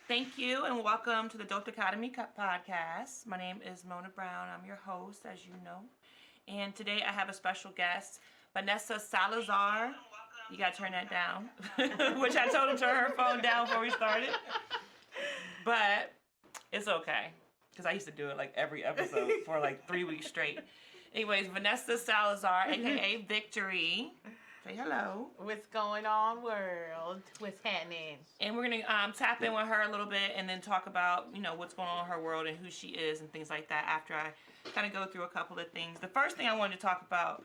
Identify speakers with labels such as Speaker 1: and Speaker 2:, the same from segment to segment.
Speaker 1: Thank you and welcome to the Dichotomy podcast. My name is Mona Brown. I'm your host, as you know. And today I have a special guest, VANESSA Salazar. You gotta turn that down, which I told her to turn her phone down before we started. But it's okay, because I used to do it like every episode for like 3 weeks straight. Anyways, VANESSA Salazar, aka Victory. Say hello.
Speaker 2: What's going on, world? What's happening?
Speaker 1: And we're gonna tap in with her a little bit, and then talk about what's going on in her world and who she is and things like that. After I kind of go through a couple of things, the first thing I wanted to talk about,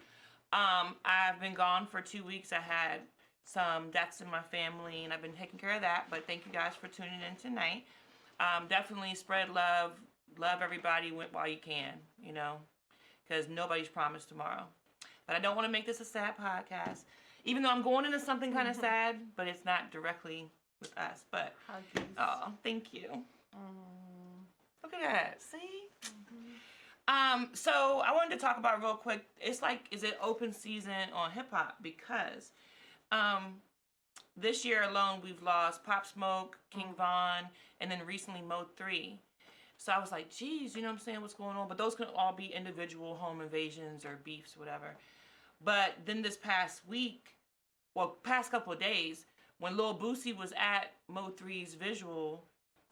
Speaker 1: I've been gone for 2 weeks. I had some deaths in my family, and I've been taking care of that. But thank you guys for tuning in tonight. Definitely spread love, love everybody while you can, because nobody's promised tomorrow. But I don't want to make this a sad podcast, even though I'm going into something kind of sad, but it's not directly with us. But, oh, thank you. Look at that. See? So I wanted to talk about real quick. It's like, is it open season on hip hop? Because this year alone, we've lost Pop Smoke, King Von, and then recently Mo 3. So I was like, geez, you know what I'm saying? What's going on? But those can all be individual home invasions or beefs, whatever. But then this past week, past couple of days, when Lil Boosie was at Mo 3's visual,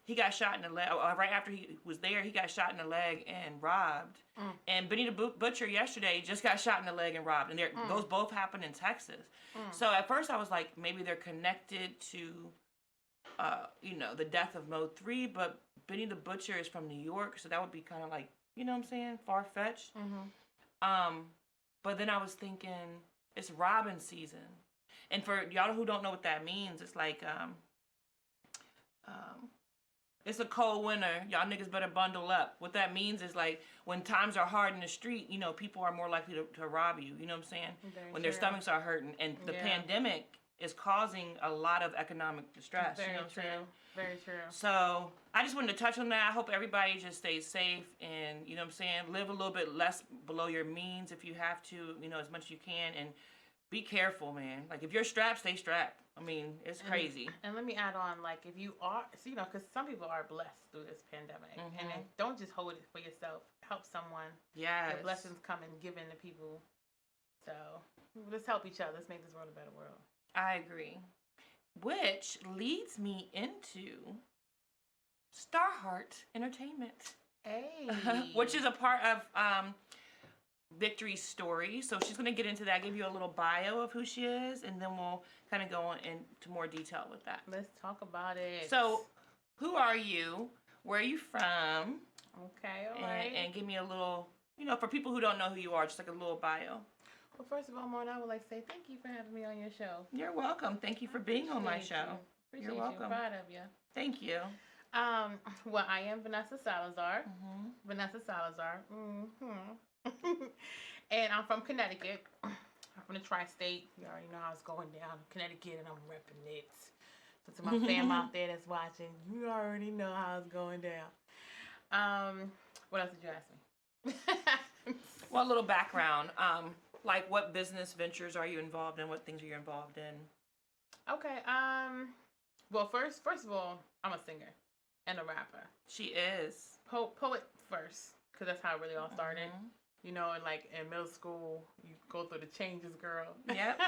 Speaker 1: he got shot in the leg. Right after he was there, he got shot in the leg and robbed. And Benny the Butcher yesterday just got shot in the leg and robbed. And those both happened in Texas. So at first I was like, maybe they're connected to, the death of Mo 3, but Benny the Butcher is from New York, so that would be kind of like, you know what I'm saying, far-fetched. But then I was thinking, it's robbing season. And for y'all who don't know what that means, it's like, it's a cold winter. Y'all niggas better bundle up. What that means is like, when times are hard in the street, people are more likely to rob you. You know what I'm saying? When their stomachs are hurting. And the pandemic is causing a lot of economic distress.
Speaker 2: Very
Speaker 1: you know what I'm saying?
Speaker 2: Very true.
Speaker 1: So I just wanted to touch on that. I hope everybody just stays safe and, you know what I'm saying, live a little bit less below your means if you have to, as much as you can. And be careful, man. Like, if you're strapped, stay strapped. I mean, it's crazy.
Speaker 2: And let me add on, like, if you are, because some people are blessed through this pandemic. And then don't just hold it for yourself. Help someone.
Speaker 1: Yes.
Speaker 2: Your blessings come and given to people. So let's help each other. Let's make this world a better world.
Speaker 1: I agree. Which leads me into Starheart Entertainment.
Speaker 2: Hey.
Speaker 1: Which is a part of Victory's story. So she's going to get into that, give you a little bio of who she is, and then we'll kind of go on into more detail with that.
Speaker 2: Let's talk about it.
Speaker 1: So, who are you? Where are you from?
Speaker 2: Okay, all right.
Speaker 1: And give me a little, for people who don't know who you are, just like a little bio.
Speaker 2: Well, first of all, Mona, I would like to say thank you for having me on your show.
Speaker 1: You're welcome. Thank you for being on my show.
Speaker 2: You're
Speaker 1: welcome.
Speaker 2: Proud of you.
Speaker 1: Thank you.
Speaker 2: Well, I am VANESSA Salazar. VANESSA Salazar. And I'm from Connecticut. I'm from the tri-state. You already know how it's going down. Connecticut, and I'm repping it. So to my fam out there that's watching, you already know how it's going down. What else did you ask me?
Speaker 1: Well, a little background. Like, what business ventures are you involved in? What things are you involved in?
Speaker 2: Okay. Well, first of all, I'm a singer and a rapper.
Speaker 1: She is.
Speaker 2: Poet first, because that's how it really all started. Like in middle school, you go through the changes, girl.
Speaker 1: Yep.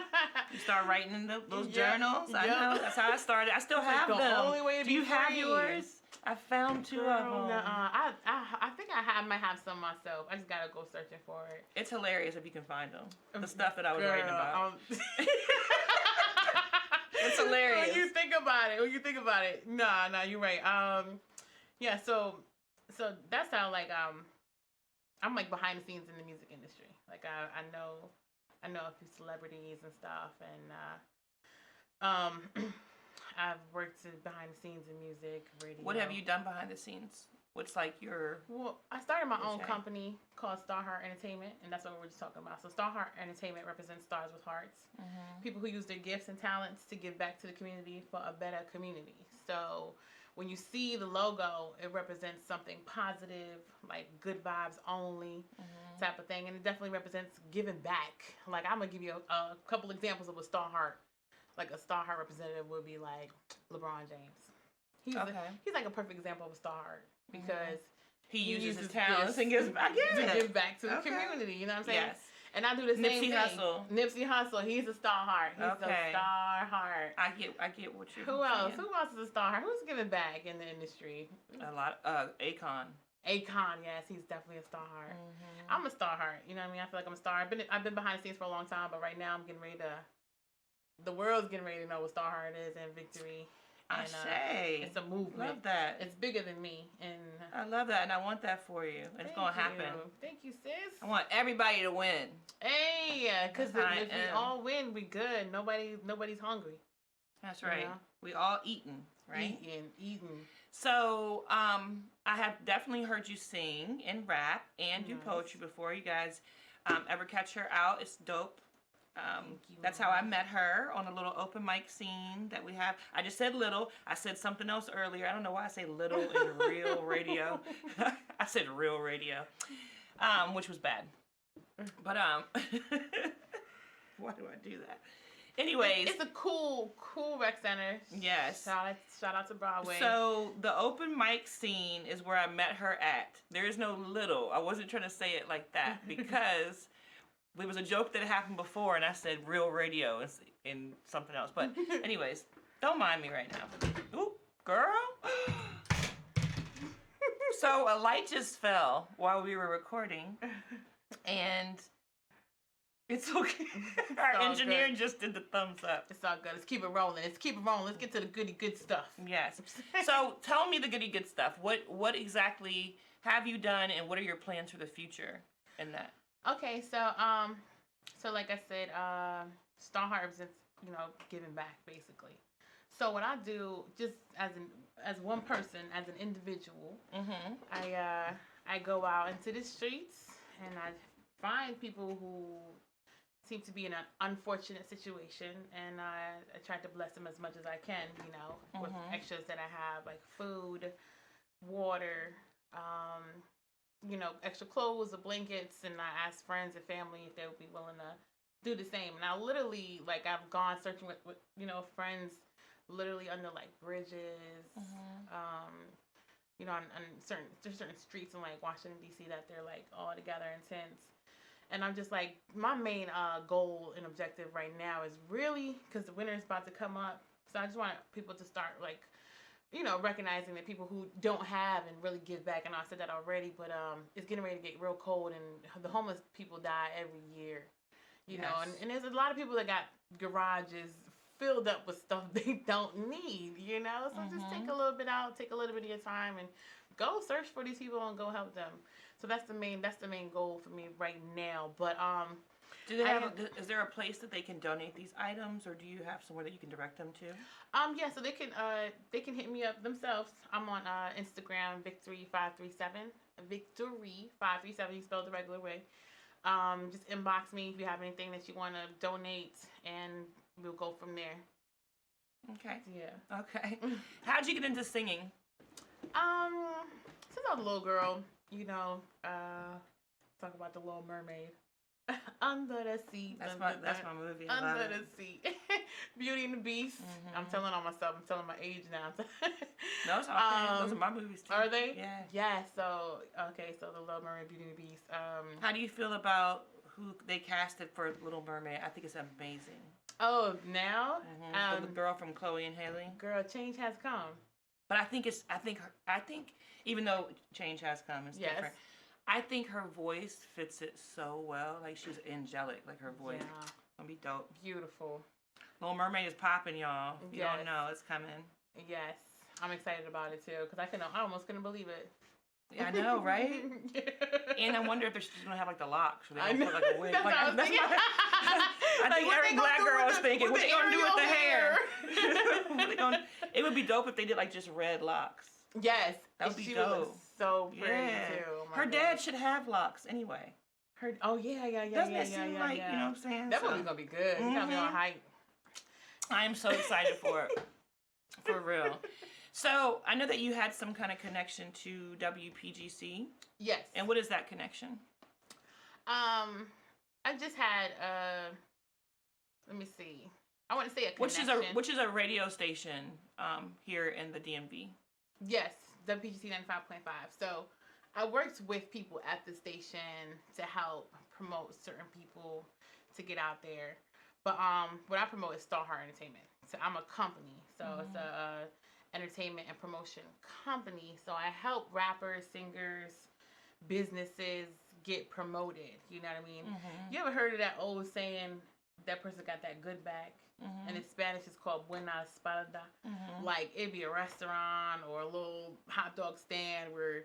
Speaker 1: You start writing in those journals. I know. That's how I started. I still have them.
Speaker 2: The only way to
Speaker 1: Do you have yours? I found two of them.
Speaker 2: I think I might have some myself. I just gotta go searching for it.
Speaker 1: It's hilarious if you can find them. The stuff that I was writing about. It's hilarious.
Speaker 2: When you think about it. Nah, you're right. Yeah. So that's how I'm like behind the scenes in the music industry. Like I know a few celebrities and stuff, and I've worked behind the scenes in music, radio.
Speaker 1: What have you done behind the scenes? What's like your...
Speaker 2: Well, I started my own company called Starheart Entertainment, and that's what we're just talking about. So Starheart Entertainment represents stars with hearts. People who use their gifts and talents to give back to the community for a better community. So when you see the logo, it represents something positive, like good vibes only type of thing. And it definitely represents giving back. Like, I'm going to give you a couple examples of a Starheart. Like, a Starheart representative would be like LeBron James. He's like a perfect example of a star heart because
Speaker 1: he uses his talents and gives back.
Speaker 2: To give back to the community. You know what I'm saying?
Speaker 1: Yes.
Speaker 2: And I do the same thing. Nipsey Hussle. He's a star heart. He's a star heart.
Speaker 1: I get what you're saying.
Speaker 2: Who else? Who else is a star heart? Who's giving back in the industry?
Speaker 1: A lot. Akon.
Speaker 2: Akon, yes, he's definitely a star heart. I'm a star heart. You know what I mean? I feel like I'm a star. I've been behind the scenes for a long time, but right now I'm getting ready to. The world's getting ready to know what star heart is and Victory. And, it's a movement.
Speaker 1: Love that.
Speaker 2: It's bigger than me, and
Speaker 1: I love that, and I want that for you. It's gonna happen.
Speaker 2: Thank you, sis.
Speaker 1: I want everybody to win.
Speaker 2: Hey, because if we all win, we good. Nobody's hungry.
Speaker 1: That's right. You know? We all eating, right?
Speaker 2: Eating.
Speaker 1: So, I have definitely heard you sing and rap and do poetry before. You guys ever catch her out? It's dope. That's how I met her, on a little open mic scene that we have. I just said little. I said something else earlier. I don't know why I say little in real radio. I said real radio, which was bad. But why do I do that? Anyways,
Speaker 2: it's a cool rec center.
Speaker 1: Yes.
Speaker 2: Shout out to Broadway.
Speaker 1: So the open mic scene is where I met her at. There is no little. I wasn't trying to say it like that because there was a joke that happened before, and I said real radio and something else. But anyways, don't mind me right now. Ooh, girl. So a light just fell while we were recording, and it's okay. Our engineer just did the thumbs up.
Speaker 2: It's all good. Let's keep it rolling. Let's get to the goody good stuff.
Speaker 1: Yes. So tell me the goody good stuff. What exactly have you done, and what are your plans for the future in that?
Speaker 2: Okay, so like I said, Star Heart represents, giving back basically. So what I do, just as one person, as an individual, I go out into the streets and I find people who seem to be in an unfortunate situation, and I try to bless them as much as I can, with extras that I have, like food, water, extra clothes or blankets, and I ask friends and family if they would be willing to do the same. And I literally, I've gone searching with friends literally under, bridges, on certain streets in, Washington, D.C. that they're, all together in tents. And I'm just, my main goal and objective right now is really, because the winter is about to come up, so I just want people to start, recognizing that people who don't have and really give back. And I said that already, but it's getting ready to get real cold, and the homeless people die every year, you know. And there's a lot of people that got garages filled up with stuff they don't need, So just take a little bit of your time and go search for these people and go help them. So that's the main goal for me right now. But
Speaker 1: do they have? Is there a place that they can donate these items, or do you have somewhere that you can direct them to?
Speaker 2: Yeah, so they can hit me up themselves. I'm on Instagram, Victory537. Victory537. You spelled the regular way. Just inbox me if you have anything that you want to donate, and we'll go from there.
Speaker 1: Okay.
Speaker 2: Yeah.
Speaker 1: Okay. How'd you get into singing?
Speaker 2: Since I was a little girl, talk about the Little Mermaid. Under the sea.
Speaker 1: That's my movie.
Speaker 2: Under the sea. Beauty and the Beast. I'm telling on myself. I'm telling my age now.
Speaker 1: No, it's okay. Those are my movies too.
Speaker 2: Are they?
Speaker 1: Yeah.
Speaker 2: Yeah. So the Little Mermaid, Beauty and the Beast.
Speaker 1: How do you feel about who they casted for Little Mermaid? I think it's amazing.
Speaker 2: Oh, now?
Speaker 1: The girl from Chloe and Haley.
Speaker 2: Girl, change has come.
Speaker 1: But I think even though change has come, it's different. I think her voice fits it so well. She's angelic. Her voice. Yeah. Gonna be dope.
Speaker 2: Beautiful.
Speaker 1: Little Mermaid is popping, y'all. If you don't know, it's coming.
Speaker 2: Yes. I'm excited about it too, because I almost couldn't believe it.
Speaker 1: Yeah, I know, right? And I wonder if they're just gonna have the locks, or they gonna put a wig.
Speaker 2: I
Speaker 1: think every black girl is thinking, what they gonna do with the hair? It would be dope if they did just red locks.
Speaker 2: Yes,
Speaker 1: that would be dope.
Speaker 2: So pretty too. Oh
Speaker 1: her dad should have locks anyway.
Speaker 2: Doesn't it seem
Speaker 1: like, you know what I'm saying?
Speaker 2: That movie's gonna be good. You got me on hype.
Speaker 1: I am so excited for it. For real. So I know that you had some kind of connection to WPGC.
Speaker 2: Yes.
Speaker 1: And what is that connection?
Speaker 2: I just had let me see. I wouldn't say a connection.
Speaker 1: Which is a radio station here in the DMV.
Speaker 2: Yes, WPGC 95.5. So I worked with people at the station to help promote certain people to get out there. But what I promote is Star Heart Entertainment. So I'm a company. So it's a entertainment and promotion company. So I help rappers, singers, businesses get promoted. You know what I mean? You ever heard of that old saying, that person got that good back? And in Spanish it's called buena espalda. Like it'd be a restaurant or a little hot dog stand where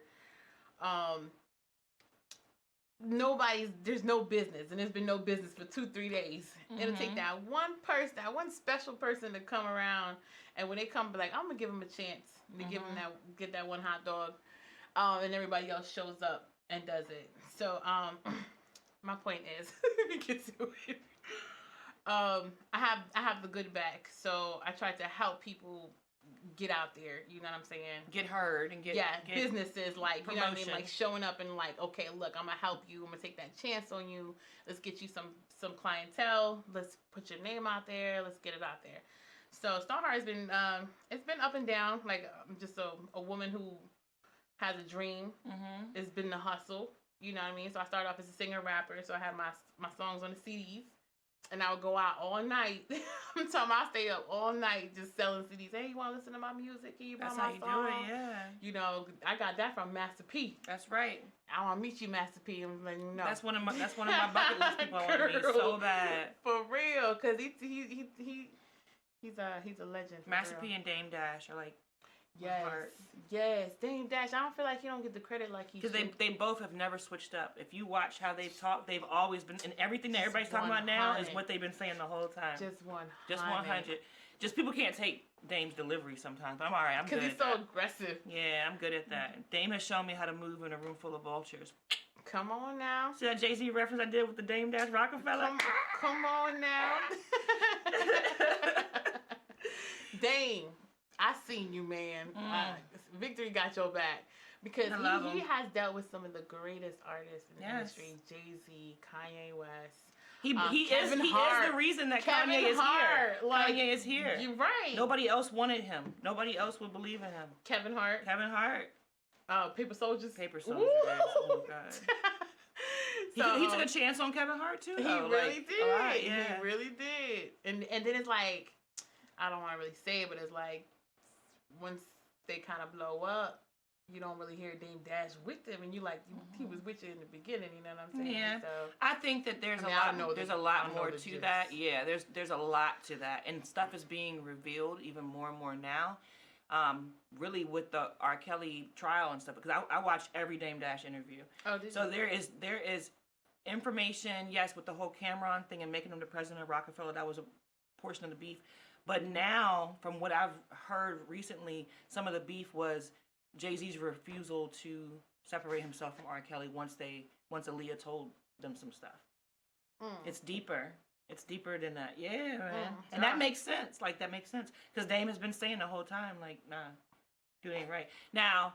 Speaker 2: there's no business, and there's been no business for 2-3 days. It'll take that one person, that one special person to come around, and when they come, be like, I'm gonna give them a chance to give them get that one hot dog, and everybody else shows up and does it. So my point is, we get to it. I have the good back, so I try to help people get out there, you know what I'm saying?
Speaker 1: Get heard and get
Speaker 2: businesses, like,
Speaker 1: promotion.
Speaker 2: You know what I mean? Like showing up and like, okay, look, I'm gonna help you. I'm gonna take that chance on you. Let's get you some clientele. Let's put your name out there. Let's get it out there. So Star Heart has been it's been up and down. Like I'm just a woman who has a dream. It's been the hustle. You know what I mean? So I started off as a singer rapper. So I had my songs on the CDs. And I would go out all night. I'm talking about I stay up all night just selling CDs. Hey, you want to listen to my music? Can you buy my song?
Speaker 1: That's how you do it, yeah.
Speaker 2: You know, I got that from Master P.
Speaker 1: That's right.
Speaker 2: I want to meet you, Master P. I'm letting you know.
Speaker 1: That's one of my bucket list people I want to meet so bad.
Speaker 2: For real, because he's a legend.
Speaker 1: Master P and Dame Dash are like,
Speaker 2: yes. Dame Dash, I don't feel like he don't get the credit like he should.
Speaker 1: Because they both have never switched up. If you watch how they've talked, they've always been, and everything that everybody's talking about now is what they've been saying the whole time.
Speaker 2: Just 100.
Speaker 1: Just 100. Just people can't take Dame's delivery sometimes, but I'm all right. I'm good.
Speaker 2: Because he's so aggressive.
Speaker 1: Yeah, I'm good at that. Dame has shown me how to move in a room full of vultures.
Speaker 2: Come on now.
Speaker 1: See that Jay-Z reference I did with the Dame Dash Rockefeller?
Speaker 2: Come on now. Dame, I seen you, man. Victory got your back. Because he has dealt with some of the greatest artists in the industry. Jay-Z, Kanye West. He is
Speaker 1: the reason that Kanye is here.
Speaker 2: Like,
Speaker 1: Kanye is here.
Speaker 2: You're right.
Speaker 1: Nobody else wanted him. Nobody else would believe in him.
Speaker 2: Kevin Hart. Paper Soldiers.
Speaker 1: Paper Soldiers. Oh, God. He took a chance on Kevin Hart, too.
Speaker 2: He really did. Right, yeah. He really did. And then it's like, I don't want to really say it, but it's like, once they kind of blow up, you don't really hear Dame Dash with them, and you like he was with you in the beginning. You know what I'm saying?
Speaker 1: Yeah.
Speaker 2: So,
Speaker 1: I think that there's a lot more to that. Yeah, there's a lot to that, and stuff is being revealed even more and more now. Really with the R. Kelly trial and stuff, because I watched every Dame Dash interview.
Speaker 2: Oh, did
Speaker 1: so
Speaker 2: you?
Speaker 1: there is information, yes, with the whole Cameron thing and making him the president of Rockefeller. That was a portion of the beef. But now, from what I've heard recently, some of the beef was Jay-Z's refusal to separate himself from R. Kelly once Aaliyah told them some stuff. It's deeper. It's deeper than that. Yeah, man. And that makes sense. Like, that makes sense. Because Dame has been saying the whole time, like, nah, dude ain't right. Now,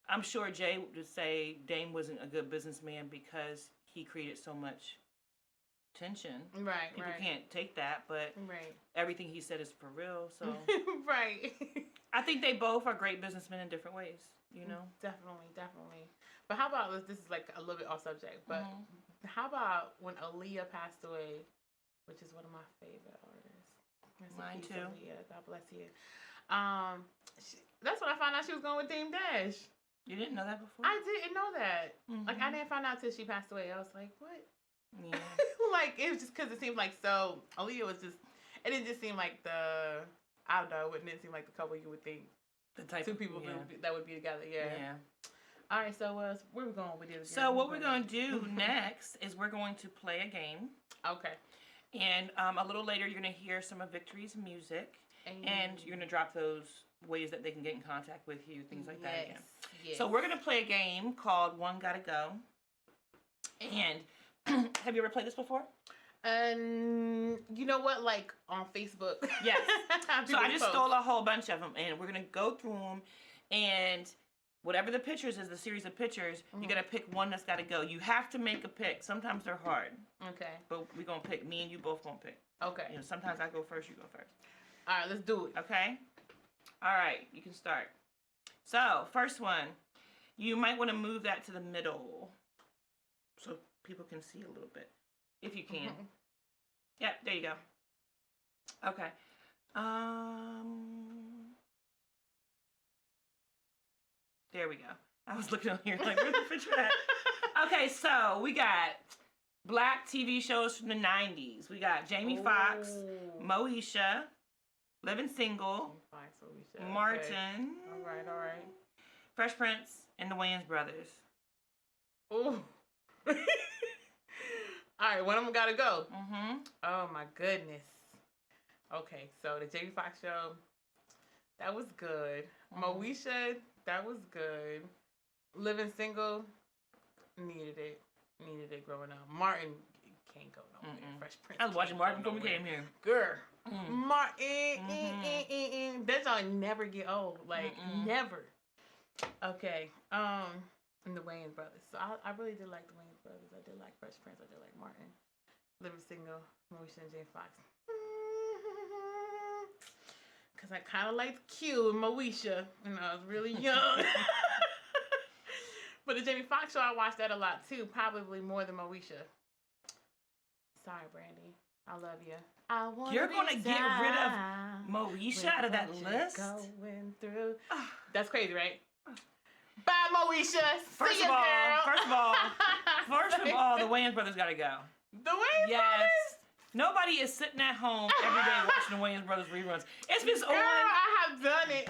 Speaker 1: I'm sure Jay would say Dame wasn't a good businessman because he created so much tension.
Speaker 2: Right,
Speaker 1: People can't take that, but everything he said is for real, so.
Speaker 2: Right.
Speaker 1: I think they both are great businessmen in different ways, you know?
Speaker 2: Definitely. But how about, this is like a little bit off subject, but how about when Aaliyah passed away, which is one of my favorite artists.
Speaker 1: Mine too.
Speaker 2: Aaliyah, God bless you. That's when I found out she was going with Dame Dash.
Speaker 1: You didn't know that before?
Speaker 2: I didn't know that. Like, I didn't find out till she passed away. I was like, what?
Speaker 1: Yeah.
Speaker 2: Like, it was just because it seemed like so. Aaliyah was just, it didn't just seem like I don't know, it didn't seem like the couple you would think.
Speaker 1: The type
Speaker 2: two people that would be together, yeah. All right, so where are we going with this?
Speaker 1: So what we're going to do next is we're going to play a game.
Speaker 2: Okay.
Speaker 1: And a little later, you're going to hear some of Victory's music. And you're going to drop those ways that they can get in contact with you, things like that again. Yes. So we're going to play a game called One Gotta Go. And have you ever played this before?
Speaker 2: You know what? Like on Facebook.
Speaker 1: Yes. So I just stole a whole bunch of them, and we're gonna go through them, and whatever the pictures is, the series of pictures, you gotta pick one that's gotta go. You have to make a pick. Sometimes they're hard.
Speaker 2: Okay.
Speaker 1: But we're gonna pick. Me and you both gonna pick.
Speaker 2: Okay.
Speaker 1: You know, sometimes I go first, you go first.
Speaker 2: All right, let's do it.
Speaker 1: Okay? All right, you can start. So, first one. You might want to move that to the middle so people can see a little bit, if you can. Yep, there you go. Okay. There we go. I was looking on here like, where's the picture at? Okay, so we got black TV shows from the 90s. We got Jamie Foxx, Moesha, Living Single, Martin,
Speaker 2: okay. All right.
Speaker 1: Fresh Prince, and the Wayans Brothers.
Speaker 2: Ooh. All right, one of them gotta go. Oh my goodness. Okay, so the Jamie Foxx show, that was good. Moesha, that was good. Living Single, needed it growing up. Martin can't go nowhere. Fresh Prince.
Speaker 1: I was watching Martin before we came here.
Speaker 2: Girl. Martin, that song never get old. Like, never. Okay. And the Wayans Brothers. So I really did like the Wayans Brothers. I did like Fresh Prince. I did like Martin. Living Single, Moesha, and Jamie Foxx. Because I kind of liked Q and Moesha when I was really young. But the Jamie Foxx show, I watched that a lot too. Probably more than Moesha. Sorry, Brandy. I love you.
Speaker 1: You're going to get rid of Moesha out of that list?
Speaker 2: Going through. That's crazy, right? Bye, Moesha.
Speaker 1: First of all, the Wayans Brothers got to go.
Speaker 2: The Wayans Brothers?
Speaker 1: Nobody is sitting at home every day watching the Wayans Brothers reruns. It's been on.
Speaker 2: I have done it.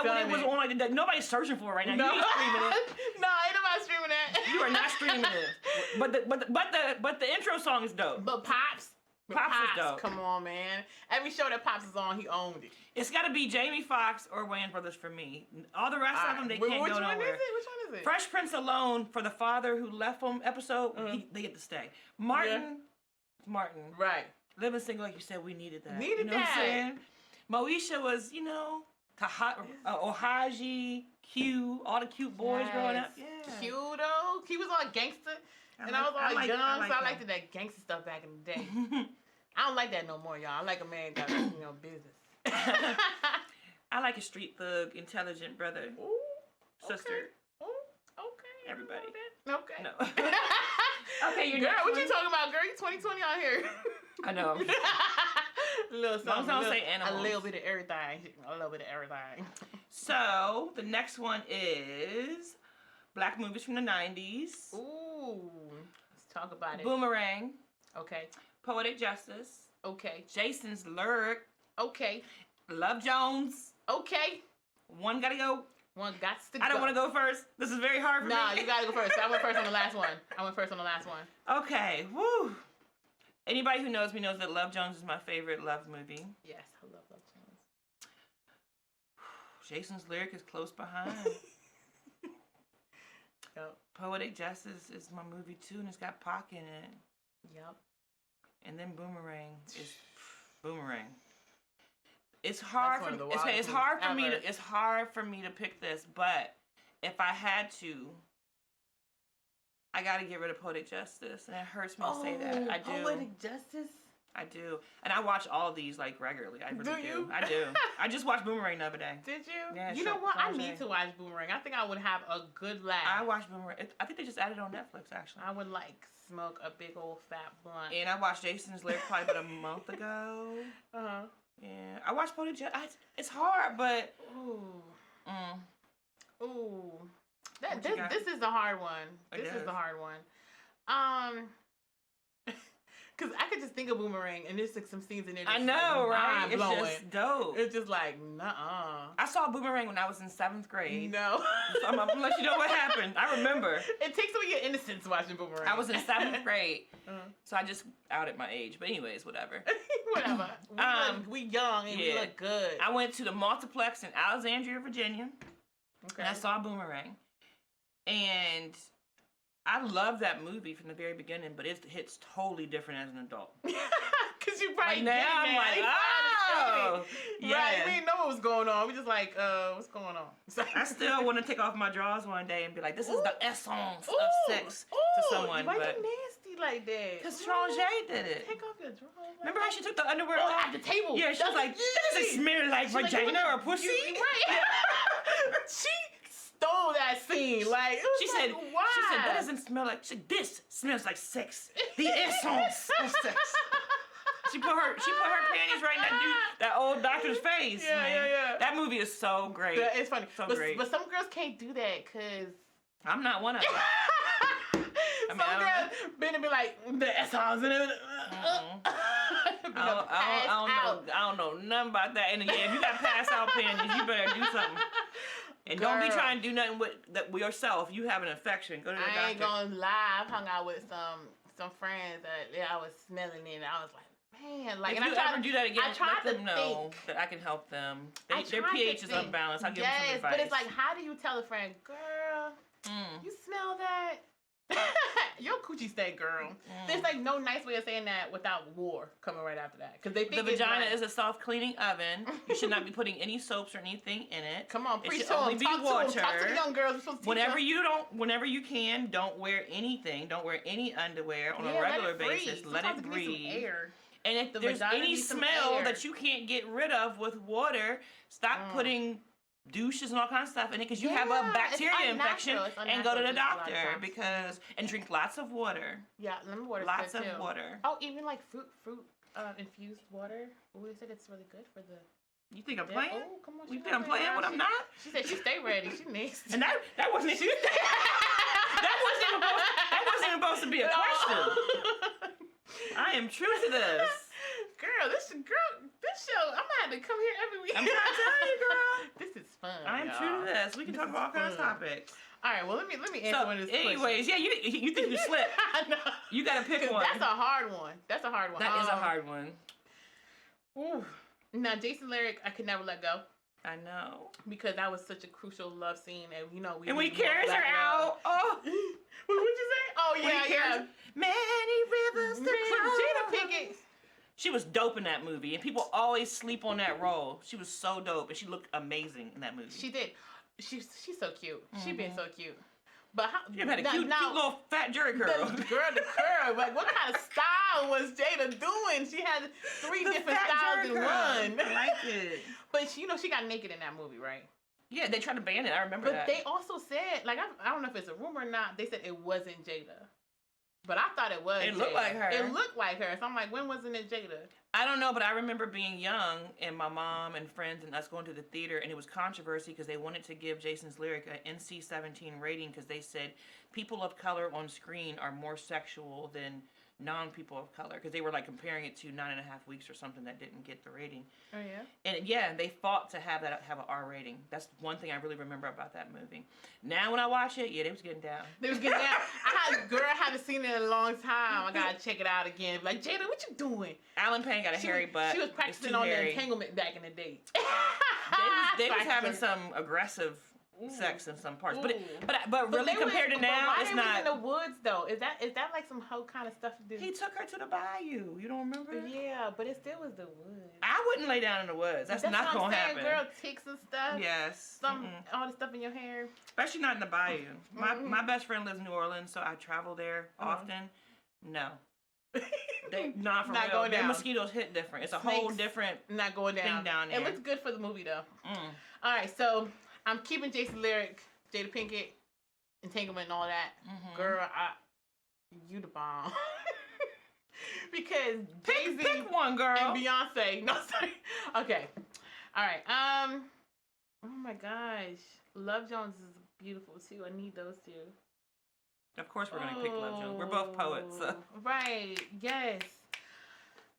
Speaker 1: When it was on like that, nobody's searching for it right now.
Speaker 2: No.
Speaker 1: You ain't streaming it.
Speaker 2: No, ain't nobody streaming that.
Speaker 1: You are not streaming it. But the intro song is dope.
Speaker 2: But Pops
Speaker 1: is dope.
Speaker 2: Come on, man. Every show that Pops is on, he owned it.
Speaker 1: It's got to be Jamie Foxx or Wayans Brothers for me. All the rest of them, they can't go nowhere.
Speaker 2: Which one is it?
Speaker 1: Fresh Prince alone, for the father who left him episode, they get to stay. Martin.
Speaker 2: Right.
Speaker 1: Living Single, like you said, we needed that.
Speaker 2: What I'm
Speaker 1: saying? Moesha was, Ohaji, Q, all the cute boys growing up. Yeah.
Speaker 2: Q, though. Q was all gangster. I was all young, so I liked that gangster stuff back in the day. I don't like that no more, y'all. I like a man that got, business.
Speaker 1: I like a street thug, intelligent brother, sister.
Speaker 2: Ooh, okay.
Speaker 1: Everybody.
Speaker 2: Okay.
Speaker 1: No. Okay,
Speaker 2: girl, what you talking about, girl? You 2020 out here.
Speaker 1: I know.
Speaker 2: A little something.
Speaker 1: Don't say animals.
Speaker 2: A little bit of everything.
Speaker 1: So, the next one is black movies from the 90s.
Speaker 2: Ooh. Let's talk about it.
Speaker 1: Boomerang.
Speaker 2: Okay.
Speaker 1: Poetic Justice.
Speaker 2: Okay.
Speaker 1: Jason's Lyric.
Speaker 2: Okay.
Speaker 1: Love Jones.
Speaker 2: Okay.
Speaker 1: One gotta go.
Speaker 2: One got to go.
Speaker 1: I don't want to go first. This is very hard for me.
Speaker 2: Nah, you gotta go first. I went first on the last one.
Speaker 1: Okay. Woo. Anybody who knows me knows that Love Jones is my favorite love movie.
Speaker 2: Yes, I love Love Jones.
Speaker 1: Jason's Lyric is close behind.
Speaker 2: Yep.
Speaker 1: Poetic Justice is my movie too, and it's got Pac in it.
Speaker 2: Yep.
Speaker 1: And then Boomerang is Boomerang. It's hard for me. It's hard for me to pick this, but if I had to, I gotta get rid of Poetic Justice, and it hurts me to say that. I do.
Speaker 2: Poetic Justice.
Speaker 1: I do, and I watch all of these like regularly. I really do.
Speaker 2: You?
Speaker 1: I do. I just watched Boomerang the other day.
Speaker 2: Did you?
Speaker 1: Yeah.
Speaker 2: You know what? I need to watch Boomerang. I think I would have a good laugh.
Speaker 1: I watched Boomerang. I think they just added it on Netflix actually.
Speaker 2: I would smoke a big old fat blunt.
Speaker 1: And I watched Jason's Lyric probably about a month ago. Yeah, I watched Poetic Justice. It's hard, but
Speaker 2: This is the hard one. This is the hard one. Cause I could just think of Boomerang and there's some scenes in there.
Speaker 1: I know, right? It's just dope.
Speaker 2: It's just like, nuh-uh.
Speaker 1: I saw Boomerang when I was in 7th grade.
Speaker 2: No.
Speaker 1: So I'm gonna let you know what happened. I remember.
Speaker 2: It takes away your innocence watching Boomerang.
Speaker 1: I was in 7th grade, so I just outed my age. But anyways, whatever.
Speaker 2: Whatever. We young and we look good.
Speaker 1: I went to the multiplex in Alexandria, Virginia. Okay. And I saw Boomerang, and I love that movie from the very beginning, but it hits totally different as an adult.
Speaker 2: Because you probably
Speaker 1: now I'm like, Oh, yeah.
Speaker 2: Right, we didn't know what was going on. We just like, what's going on?
Speaker 1: I still want to take off my drawers one day and be like, this is the essence of sex to someone.
Speaker 2: Why
Speaker 1: but
Speaker 2: you nasty like that?
Speaker 1: because Strange did it.
Speaker 2: Take off your drawers.
Speaker 1: Remember how she took the underwear off?
Speaker 2: At the table.
Speaker 1: Yeah, she was like, that doesn't smell like vagina or pussy.
Speaker 2: Right. She stole that scene. Like,
Speaker 1: She
Speaker 2: like,
Speaker 1: said,
Speaker 2: why?
Speaker 1: she said, that doesn't smell like, she said, this smells like sex. The essence of sex. She put her panties right in that old doctor's face.
Speaker 2: Yeah,
Speaker 1: man.
Speaker 2: yeah.
Speaker 1: That movie is so great.
Speaker 2: Yeah, it's funny.
Speaker 1: So
Speaker 2: but,
Speaker 1: great.
Speaker 2: But some girls can't do that because
Speaker 1: I'm not one of them.
Speaker 2: some girls been like the essence in it.
Speaker 1: I don't know nothing about that. And yeah, if you got pass out panties, you better do something. And don't be trying to do nothing with yourself. You have an infection. Go to the doctor.
Speaker 2: I ain't gonna lie. I've hung out with some friends that I was smelling it, and I was like, man, like.
Speaker 1: If
Speaker 2: and
Speaker 1: you
Speaker 2: I tried
Speaker 1: ever do that again, let them know
Speaker 2: think.
Speaker 1: that I can help them.
Speaker 2: I
Speaker 1: Their
Speaker 2: tried to
Speaker 1: pH is
Speaker 2: think.
Speaker 1: unbalanced. I'll give them some
Speaker 2: Yes,
Speaker 1: advice.
Speaker 2: but it's like, how do you tell a friend, girl, you smell that? Your coochie stank, girl. There's like no nice way of saying that without war coming right after that, because they think
Speaker 1: the vagina is a self-cleaning oven. You should not be putting any soaps or anything in it.
Speaker 2: Come on,
Speaker 1: it
Speaker 2: preach
Speaker 1: should
Speaker 2: to
Speaker 1: only
Speaker 2: them.
Speaker 1: be
Speaker 2: Talk
Speaker 1: water.
Speaker 2: to them. Talk to the young girls.
Speaker 1: Whenever you can, don't wear anything. Don't wear any underwear on a regular basis. Let it breathe.
Speaker 2: Air.
Speaker 1: And if
Speaker 2: The
Speaker 1: there's
Speaker 2: vagina
Speaker 1: any
Speaker 2: needs some
Speaker 1: smell
Speaker 2: air.
Speaker 1: that you can't get rid of with water, stop putting douches and all kinds of stuff in it, because you have a bacteria infection, and go to the doctor and drink lots of water.
Speaker 2: Yeah, lemon water.
Speaker 1: Lots of water.
Speaker 2: Oh, even like fruit infused water. Oh, they said it's really good for the.
Speaker 1: You think I'm playing?
Speaker 2: Oh, come on.
Speaker 1: You think I'm playing when I'm not?
Speaker 2: She said she stay ready. She nasty.
Speaker 1: And that wasn't even that wasn't even supposed to be a question. I am true to this.
Speaker 2: This show, I'm gonna have to come here every week.
Speaker 1: I'm trying to tell you, girl.
Speaker 2: This is fun.
Speaker 1: I am true to this. We can talk about all kinds of topics.
Speaker 2: All right, well, let me answer one of these
Speaker 1: anyways,
Speaker 2: questions.
Speaker 1: yeah, you think you slipped.
Speaker 2: I know.
Speaker 1: You gotta pick one.
Speaker 2: That's a hard one. That is
Speaker 1: a hard one.
Speaker 2: Ooh. Now, Jason Lyric, I could never let go.
Speaker 1: I know.
Speaker 2: Because that was such a crucial love scene, and
Speaker 1: and when he carries her out, oh.
Speaker 2: What'd you say? Oh, yeah.
Speaker 1: Many rivers to cross.
Speaker 2: Jada Pinkett.
Speaker 1: She was dope in that movie, and people always sleep on that role. She was so dope, and she looked amazing in that movie.
Speaker 2: She did. She's so cute. She been so cute. But how?
Speaker 1: You had a cute little fat jerry curl.
Speaker 2: The curl. Like, what kind of style was Jada doing? She had 3 different styles in one.
Speaker 1: I like it.
Speaker 2: But she got naked in that movie, right?
Speaker 1: Yeah, they tried to ban it. I remember that.
Speaker 2: But they also said, like, I don't know if it's a rumor or not. They said it wasn't Jada. But I thought it was.
Speaker 1: It looked like her.
Speaker 2: It looked like her. So I'm like, when wasn't it Jada?
Speaker 1: I don't know, but I remember being young and my mom and friends and us going to the theater, and it was controversy because they wanted to give Jason's Lyric an NC-17 rating because they said people of color on screen are more sexual than non-people of color, because they were like comparing it to 9.5 Weeks or something that didn't get the rating.
Speaker 2: Oh yeah.
Speaker 1: And yeah, they fought to have an R rating. That's one thing I really remember about that movie. Now when I watch it, yeah, they was getting down.
Speaker 2: They was getting down. I haven't seen it in a long time. I gotta check it out again. Like, Jada, what you doing?
Speaker 1: Alan Payne got a hairy butt.
Speaker 2: She was practicing on the entanglement back in the day.
Speaker 1: They was having some aggressive sex in some parts, but really compared to now, it's not.
Speaker 2: In the woods though, is that like some hoe kind of stuff to do?
Speaker 1: He took her to the bayou. You don't remember?
Speaker 2: Yeah, but it still was the woods.
Speaker 1: I wouldn't lay down in the woods. That's not
Speaker 2: what I'm
Speaker 1: gonna
Speaker 2: saying,
Speaker 1: happen.
Speaker 2: Girl, ticks and stuff.
Speaker 1: Yes.
Speaker 2: All the stuff in your hair.
Speaker 1: Especially not in the bayou. My best friend lives in New Orleans, so I travel there often. No. Not for real.
Speaker 2: Going down.
Speaker 1: The mosquitoes hit different. It's a whole different
Speaker 2: not going down.
Speaker 1: thing down there.
Speaker 2: It looks good for the movie though. All right, so I'm keeping Jason Lyric, Jada Pinkett, entanglement, and all that. Girl, you the bomb. Because Jay-Z
Speaker 1: pick one, girl.
Speaker 2: and Beyonce. No, sorry. Okay. All right. Oh my gosh, Love Jones is beautiful too. I need those two.
Speaker 1: Of course, we're gonna pick Love Jones. We're both poets. So.
Speaker 2: Right. Yes.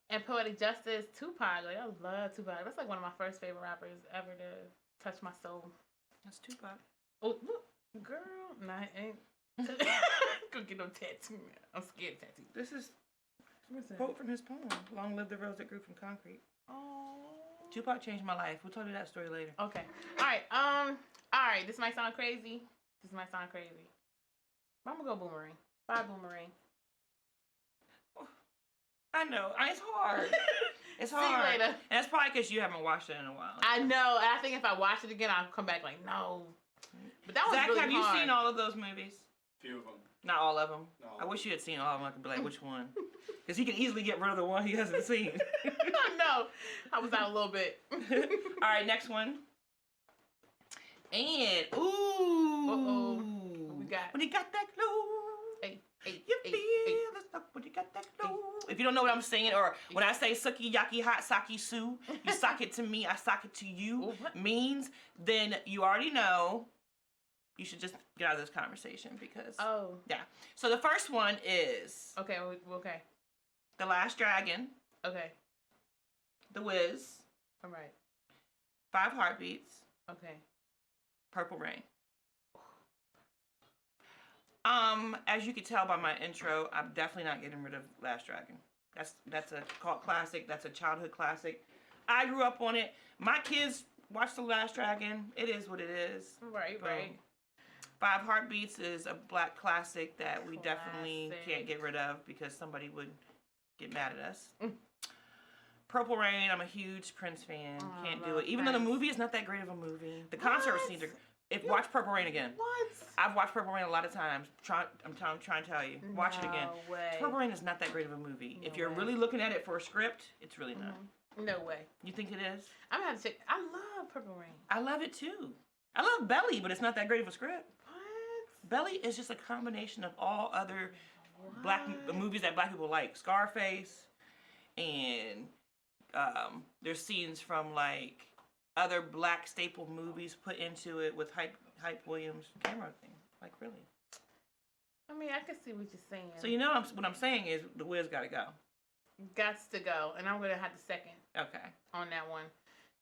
Speaker 2: And Poetic Justice, Tupac. Like, I love Tupac. That's like one of my first favorite rappers ever to touch my soul.
Speaker 1: That's Tupac.
Speaker 2: Oh, look, girl. Nah, I ain't. Go get no tattoo. I'm scared of tattoo.
Speaker 1: This is a quote from his poem. Long live the rose that grew from concrete.
Speaker 2: Oh.
Speaker 1: Tupac changed my life. We'll tell you that story later.
Speaker 2: Okay. All right. All right. This might sound crazy. But I'm gonna go Boomerang. Bye, Boomerang.
Speaker 1: I know. It's hard. It's
Speaker 2: See
Speaker 1: hard.
Speaker 2: you later.
Speaker 1: And that's probably because you haven't watched it in a while.
Speaker 2: I know. And I think if I watch it again, I'll come back like, no. But that was
Speaker 1: Zach,
Speaker 2: really
Speaker 1: have
Speaker 2: hard.
Speaker 1: you seen all of those movies?
Speaker 3: Few of them.
Speaker 1: Not all of them.
Speaker 3: No.
Speaker 1: I wish you had seen all of them. I could be like, which one? Because he can easily get rid of the one he hasn't seen.
Speaker 2: No. I was out a little bit.
Speaker 1: All right, next one. And, ooh.
Speaker 2: Uh-oh. What we got?
Speaker 1: When you got that glow.
Speaker 2: Hey, hey,
Speaker 1: You
Speaker 2: hey,
Speaker 1: feel
Speaker 2: hey.
Speaker 1: the stuff when you got that glow. If you don't know what I'm saying, or when I say suki yaki hot saki su, you sock it to me, I sock it to you,
Speaker 2: Ooh, what?
Speaker 1: means, then you already know you should just get out of this conversation because,
Speaker 2: Oh.
Speaker 1: yeah. So the first one is
Speaker 2: Okay, okay.
Speaker 1: The Last Dragon,
Speaker 2: Okay.
Speaker 1: The Wiz,
Speaker 2: All right.
Speaker 1: 5 Heartbeats,
Speaker 2: Okay.
Speaker 1: Purple Rain. As you can tell by my intro, I'm definitely not getting rid of Last Dragon. That's a cult classic. That's a childhood classic. I grew up on it. My kids watch The Last Dragon. It is what it is.
Speaker 2: Right,
Speaker 1: Boom.
Speaker 2: right.
Speaker 1: 5 Heartbeats is a black classic that we definitely
Speaker 2: Classic.
Speaker 1: can't get rid of because somebody would get mad at us.
Speaker 2: Mm.
Speaker 1: Purple Rain, I'm a huge Prince fan.
Speaker 2: Oh,
Speaker 1: Can't
Speaker 2: I
Speaker 1: do
Speaker 2: love
Speaker 1: it. Even though the
Speaker 2: Prince.
Speaker 1: movie is not that great of a movie. The concerts
Speaker 2: What?
Speaker 1: need to... Watch Purple Rain again.
Speaker 2: What?
Speaker 1: I've watched Purple Rain a lot of times. I'm trying to tell you. Watch it again.
Speaker 2: No way.
Speaker 1: Purple Rain is not that great of a movie.
Speaker 2: No
Speaker 1: if you're
Speaker 2: way.
Speaker 1: really looking at it for a script, it's really not.
Speaker 2: No way.
Speaker 1: You think it is?
Speaker 2: I'm gonna have to check. I love Purple Rain.
Speaker 1: I love it too. I love Belly, but it's not that great of a script.
Speaker 2: What?
Speaker 1: Belly is just a combination of all other
Speaker 2: What?
Speaker 1: black movies that black people like. Scarface, and there's scenes from like other black staple movies put into it with Hype Williams camera thing. Like really.
Speaker 2: I mean, I can see what you're saying.
Speaker 1: So you know what I'm saying is The Wiz gotta go.
Speaker 2: Gots to go, and I'm gonna have to second
Speaker 1: Okay.
Speaker 2: on that one,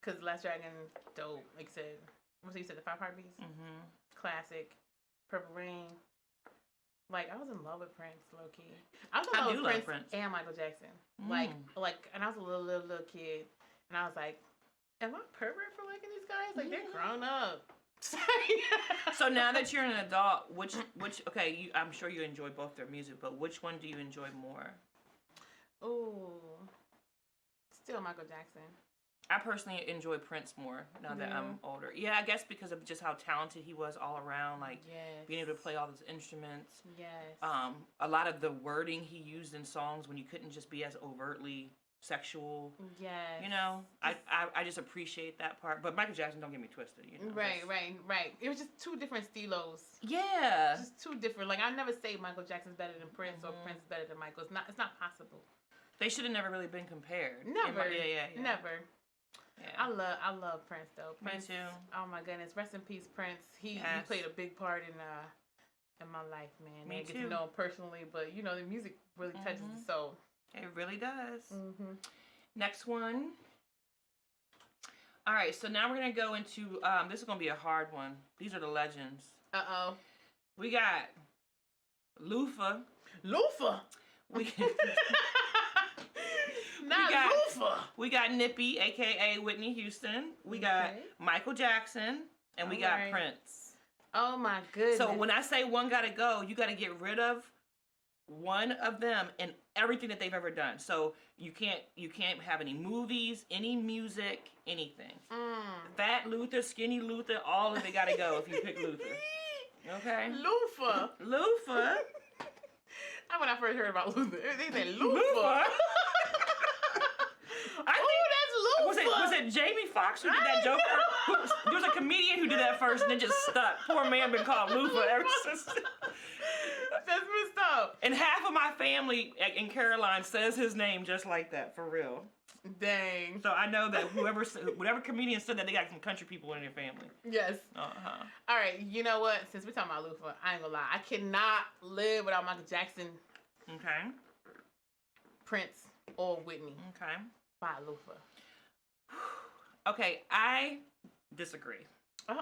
Speaker 2: cause Last Dragon, dope. Like I said, what you said, the 5 Heartbeats,
Speaker 1: Mm-hmm.
Speaker 2: classic. Purple Rain. Like I was in love with Prince, low key. I was in
Speaker 1: I
Speaker 2: love
Speaker 1: do
Speaker 2: with
Speaker 1: love
Speaker 2: Prince
Speaker 1: Prince.
Speaker 2: and Michael Jackson.
Speaker 1: Mm.
Speaker 2: Like, and I was a little kid, and I was like, am I pervert for liking these guys? Like they're grown up.
Speaker 1: So now that you're an adult, which okay, I'm sure you enjoy both their music, but which one do you enjoy more?
Speaker 2: Ooh, still Michael Jackson.
Speaker 1: I personally enjoy Prince more now that I'm older. Yeah, I guess because of just how talented he was all around, like
Speaker 2: Yes.
Speaker 1: being able to play all those instruments.
Speaker 2: Yes.
Speaker 1: A lot of the wording he used in songs when you couldn't just be as overtly sexual.
Speaker 2: Yes.
Speaker 1: You know, I just appreciate that part. But Michael Jackson, don't get me twisted. You know,
Speaker 2: Right. It was just two different stilos.
Speaker 1: Yeah.
Speaker 2: Just two different. Like I never say Michael Jackson's better than Prince or Prince is better than Michael. It's not possible.
Speaker 1: They should have never really been compared.
Speaker 2: Never.
Speaker 1: Yeah.
Speaker 2: Never.
Speaker 1: Yeah.
Speaker 2: I love Prince though.
Speaker 1: Me
Speaker 2: Prince,
Speaker 1: too.
Speaker 2: Oh my goodness, rest in peace, Prince. He
Speaker 1: Yes.
Speaker 2: played a big part in my life, man.
Speaker 1: Me
Speaker 2: I get
Speaker 1: too.
Speaker 2: to know him personally, but you know the music really touches the soul.
Speaker 1: It really does.
Speaker 2: Mm-hmm.
Speaker 1: Next one. All right, so now we're gonna go into this is gonna be a hard one. These are the legends.
Speaker 2: Uh-oh.
Speaker 1: We got Lufa.
Speaker 2: Lufa.
Speaker 1: We
Speaker 2: Not
Speaker 1: got-
Speaker 2: Lufa.
Speaker 1: we got Nippy, aka Whitney Houston. We got
Speaker 2: Okay.
Speaker 1: Michael Jackson, and we got
Speaker 2: Alright.
Speaker 1: Prince.
Speaker 2: Oh my goodness.
Speaker 1: So when I say one gotta go, you gotta get rid of one of them and everything that they've ever done. So you can't have any movies, any music, anything. Fat Luther, skinny Luther, all of it gotta go if you pick Luther. Okay?
Speaker 2: Lufa.
Speaker 1: Lufa.
Speaker 2: When I first heard about Luther, they said Lufa.
Speaker 1: Lufa.
Speaker 2: Oh, that's Lufa.
Speaker 1: Was it Jamie Foxx who did that joke? There was a comedian who did that first and it just stuck. Poor man been called Lufa ever since.
Speaker 2: That's messed up.
Speaker 1: And half of my family in Caroline says his name just like that, for real.
Speaker 2: Dang.
Speaker 1: So I know that whatever comedian said that, they got some country people in their family.
Speaker 2: Yes.
Speaker 1: Uh-huh.
Speaker 2: All right, you know what? Since we're talking about Lufa, I ain't gonna lie. I cannot live without Michael Jackson,
Speaker 1: Okay.
Speaker 2: Prince, or Whitney.
Speaker 1: Okay.
Speaker 2: By Lufa.
Speaker 1: Okay, I disagree.
Speaker 2: Uh-huh.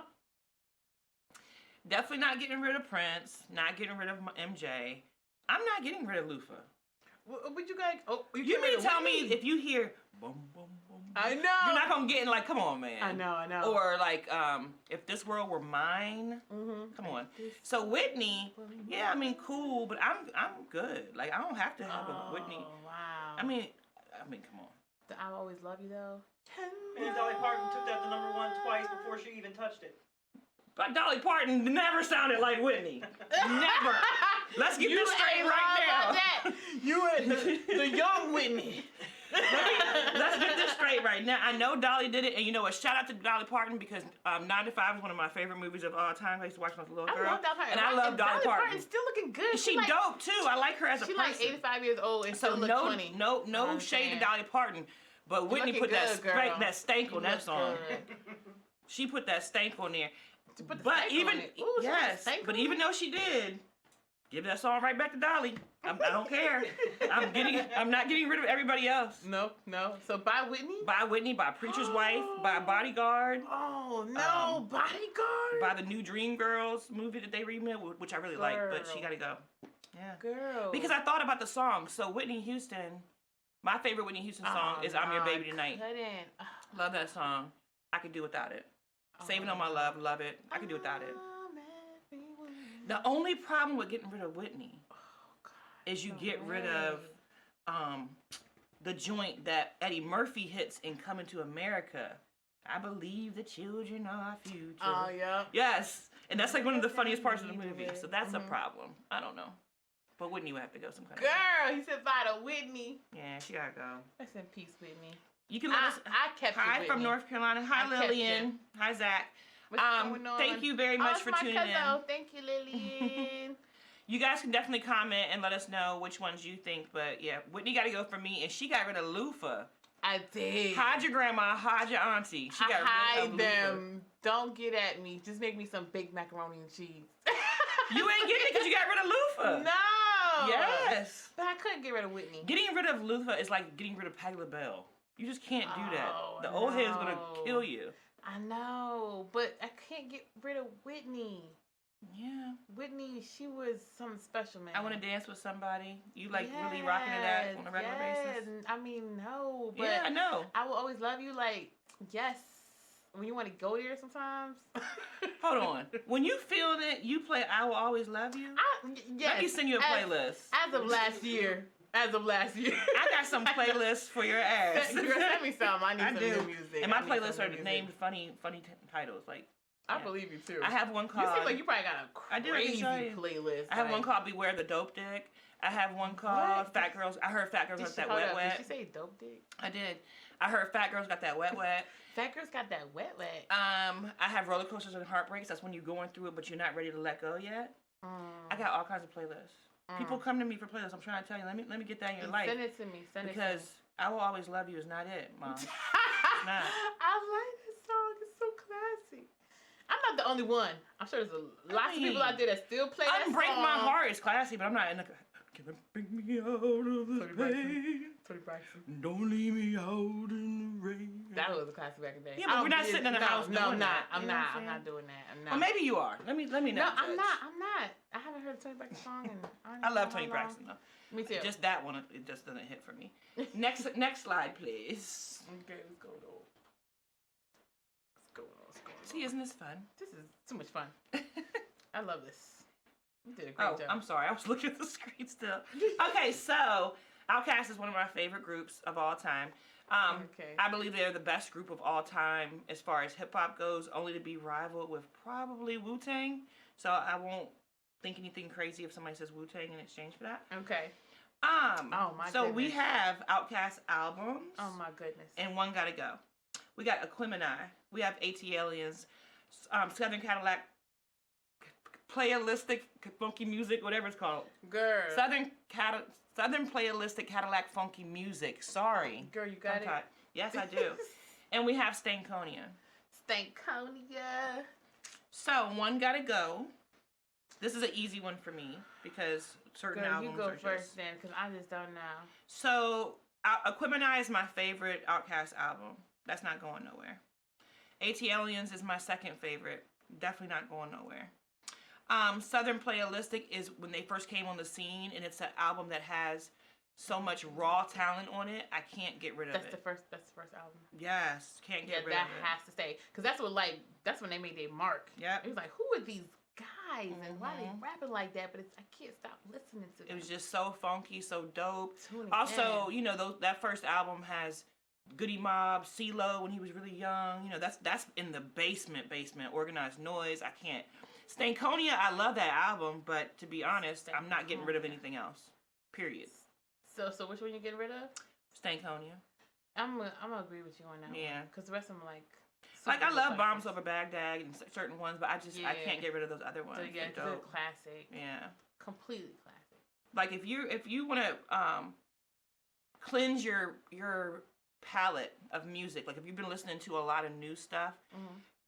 Speaker 1: Definitely not getting rid of Prince, not getting rid of MJ. I'm not getting rid of Lufa.
Speaker 2: Would you guys? Oh,
Speaker 1: You mean to tell me if you hear boom, boom, boom,
Speaker 2: I know.
Speaker 1: you're not gonna get in like, come on, man.
Speaker 2: I know.
Speaker 1: Or like, if this world were mine. Come on. So Whitney, yeah, I mean, cool, but I'm good. Like, I don't have to have a Whitney.
Speaker 2: Wow.
Speaker 1: I mean, come on.
Speaker 2: The I Always Love You though.
Speaker 3: And Dolly Parton took that to #1 twice before she even touched it.
Speaker 1: But Dolly Parton never sounded like Whitney. Never. Let's get this straight right now.
Speaker 2: You and the young Whitney.
Speaker 1: Let's get this straight right now. I know Dolly did it, and you know what? Shout out to Dolly Parton because 9 to 5 is one of my favorite movies of all time. I used to watch when I was a little girl.
Speaker 2: I love Dolly Parton.
Speaker 1: And I love Dolly Parton.
Speaker 2: Still looking good.
Speaker 1: She like, dope too. I like her as a person.
Speaker 2: She's like 85 years old and still look 20.
Speaker 1: No shade to Dolly Parton, but Whitney put that stank on that song. She put that stank on there. But even even though she did, give that song right back to Dolly. I don't care. I'm not getting rid of everybody else.
Speaker 2: No. So by Whitney?
Speaker 1: By Whitney, by Preacher's Wife, by Bodyguard.
Speaker 2: Oh no, Bodyguard.
Speaker 1: By the new Dreamgirls movie that they remade, which I really like, but she gotta go. Yeah.
Speaker 2: Girl.
Speaker 1: Because I thought about the song. So Whitney Houston, my favorite Whitney Houston song is I'm Your Baby Tonight. Love that song. I could do without it. Saving on My Love it. I could do without it. The only problem with getting rid of Whitney is you get rid of the joint that Eddie Murphy hits in Coming to America. I believe the children are our future.
Speaker 2: Oh, yeah.
Speaker 1: Yes. And that's like one of the funniest parts of the movie. So that's a problem. I don't know. But Whitney would have to go some kind of
Speaker 2: Girl, he said bye to Whitney.
Speaker 1: Yeah, she gotta go.
Speaker 2: Rest in peace, Whitney.
Speaker 1: You can let us.
Speaker 2: I kept
Speaker 1: Hi
Speaker 2: it,
Speaker 1: from North Carolina. Hi, Lillian. Hi, Zach.
Speaker 2: What's going on?
Speaker 1: Thank you very much for tuning in.
Speaker 2: Thank you, Lillian.
Speaker 1: You guys can definitely comment and let us know which ones you think. But yeah, Whitney got to go for me, and she got rid of loofah.
Speaker 2: I did.
Speaker 1: Hide your grandma, hide your auntie. She got rid of
Speaker 2: them. Don't get at me. Just make me some baked macaroni and cheese.
Speaker 1: You ain't getting it because you got rid of loofah.
Speaker 2: No.
Speaker 1: Yes.
Speaker 2: But I couldn't get rid of Whitney.
Speaker 1: Getting rid of loofah is like getting rid of Patti LaBelle. You just can't do that. The old head's gonna kill you.
Speaker 2: I know, but I can't get rid of Whitney.
Speaker 1: Yeah.
Speaker 2: Whitney, she was something special, man.
Speaker 1: I Want to Dance with Somebody. You like really rocking to that on a regular basis?
Speaker 2: I mean, no, but
Speaker 1: yeah, I know.
Speaker 2: I Will Always Love You, like, yes. When you want to go there sometimes.
Speaker 1: Hold on. When you feeling it, you play I Will Always Love You?
Speaker 2: Yes.
Speaker 1: Let me send you a playlist.
Speaker 2: As of last year. I
Speaker 1: got some playlists for your ass.
Speaker 2: Girl, send me some. I need some new music.
Speaker 1: And my playlists are named funny titles. Like,
Speaker 2: I believe you too.
Speaker 1: I have one called.
Speaker 2: You seem like you probably got a crazy playlist.
Speaker 1: I have one called Beware the Dope Dick. I have one called Fat Girls. I heard Fat Girls got that wet wet.
Speaker 2: Did she say dope dick?
Speaker 1: I did. I heard Fat Girls got that wet wet.
Speaker 2: Fat Girls got that wet wet.
Speaker 1: I have Roller Coasters and Heartbreaks. That's when you're going through it, but you're not ready to let go yet. I got all kinds of playlists. People come to me for playlists. I'm trying to tell you. Let me get that in your life.
Speaker 2: Send it to me.
Speaker 1: Because I Will Always Love You is not it, Mom. It's not.
Speaker 2: I like this song. It's so classy. I'm not the only one. I'm sure there's lots of people out there that still play that song.
Speaker 1: Unbreak My Heart is classy, but I'm not in the. Can it bring me out of the pain?
Speaker 2: Tony Braxton.
Speaker 1: Don't leave me out in the rain.
Speaker 2: That was a classic back in the day.
Speaker 1: Yeah, but we're not sitting in the house doing that.
Speaker 2: I'm not doing that. I'm not.
Speaker 1: Well, maybe you are. Let me know.
Speaker 2: No, I'm not. I haven't heard a Tony Braxton song in.
Speaker 1: I love Tony Braxton though.
Speaker 2: Me too.
Speaker 1: Just that one, it just doesn't hit for me. Next slide, please.
Speaker 2: Okay, let's go on.
Speaker 1: See, isn't this fun?
Speaker 2: This is too much fun. I love this. You did a great job.
Speaker 1: I'm sorry. I was looking at the screen still. Okay, so Outkast is one of my favorite groups of all time. I believe they're the best group of all time as far as hip hop goes, only to be rivaled with probably Wu-Tang. So I won't think anything crazy if somebody says Wu-Tang in exchange for that.
Speaker 2: Okay.
Speaker 1: Oh my goodness. We have Outkast albums.
Speaker 2: Oh my goodness.
Speaker 1: And one gotta go. We got Aquemini. We have AT Aliens, Southern Cadillac, Playalistic Funky Music, whatever it's called.
Speaker 2: Girl.
Speaker 1: Southern Playalistic Cadillac Funky Music. Sorry.
Speaker 2: Girl, you got it?
Speaker 1: Yes, I do. And we have Stankonia. So, one gotta go. This is an easy one for me because certain albums
Speaker 2: you go
Speaker 1: are
Speaker 2: first then, because I just don't know.
Speaker 1: So, Aquemini is my favorite Outkast album. That's not going nowhere. AT Aliens is my second favorite. Definitely not going nowhere. Southern Playalistic is when they first came on the scene, and it's an album that has so much raw talent on it. I can't get rid of it.
Speaker 2: That's the first album.
Speaker 1: Yes, can't get rid of it.
Speaker 2: That has to stay, because that's when they made their mark.
Speaker 1: Yeah.
Speaker 2: It was like, who are these guys and why they rapping like that? But I can't stop listening to them.
Speaker 1: It was just so funky, so dope. Also, you know, that first album has Goody Mob, CeeLo when he was really young. You know, that's in the basement. Organized Noise. I can't. Stankonia, I love that album, but to be honest, I'm not getting rid of anything else. Period.
Speaker 2: So which one you getting rid of?
Speaker 1: Stankonia.
Speaker 2: I'm gonna agree with you on that
Speaker 1: Yeah.
Speaker 2: one. Because the rest of them like
Speaker 1: I love Bombs Over Baghdad and certain ones, but I can't get rid of those other ones.
Speaker 2: So, yeah, they're classic.
Speaker 1: Yeah.
Speaker 2: Completely classic.
Speaker 1: Like if you want to cleanse your palette of music, like if you've been listening to a lot of new stuff,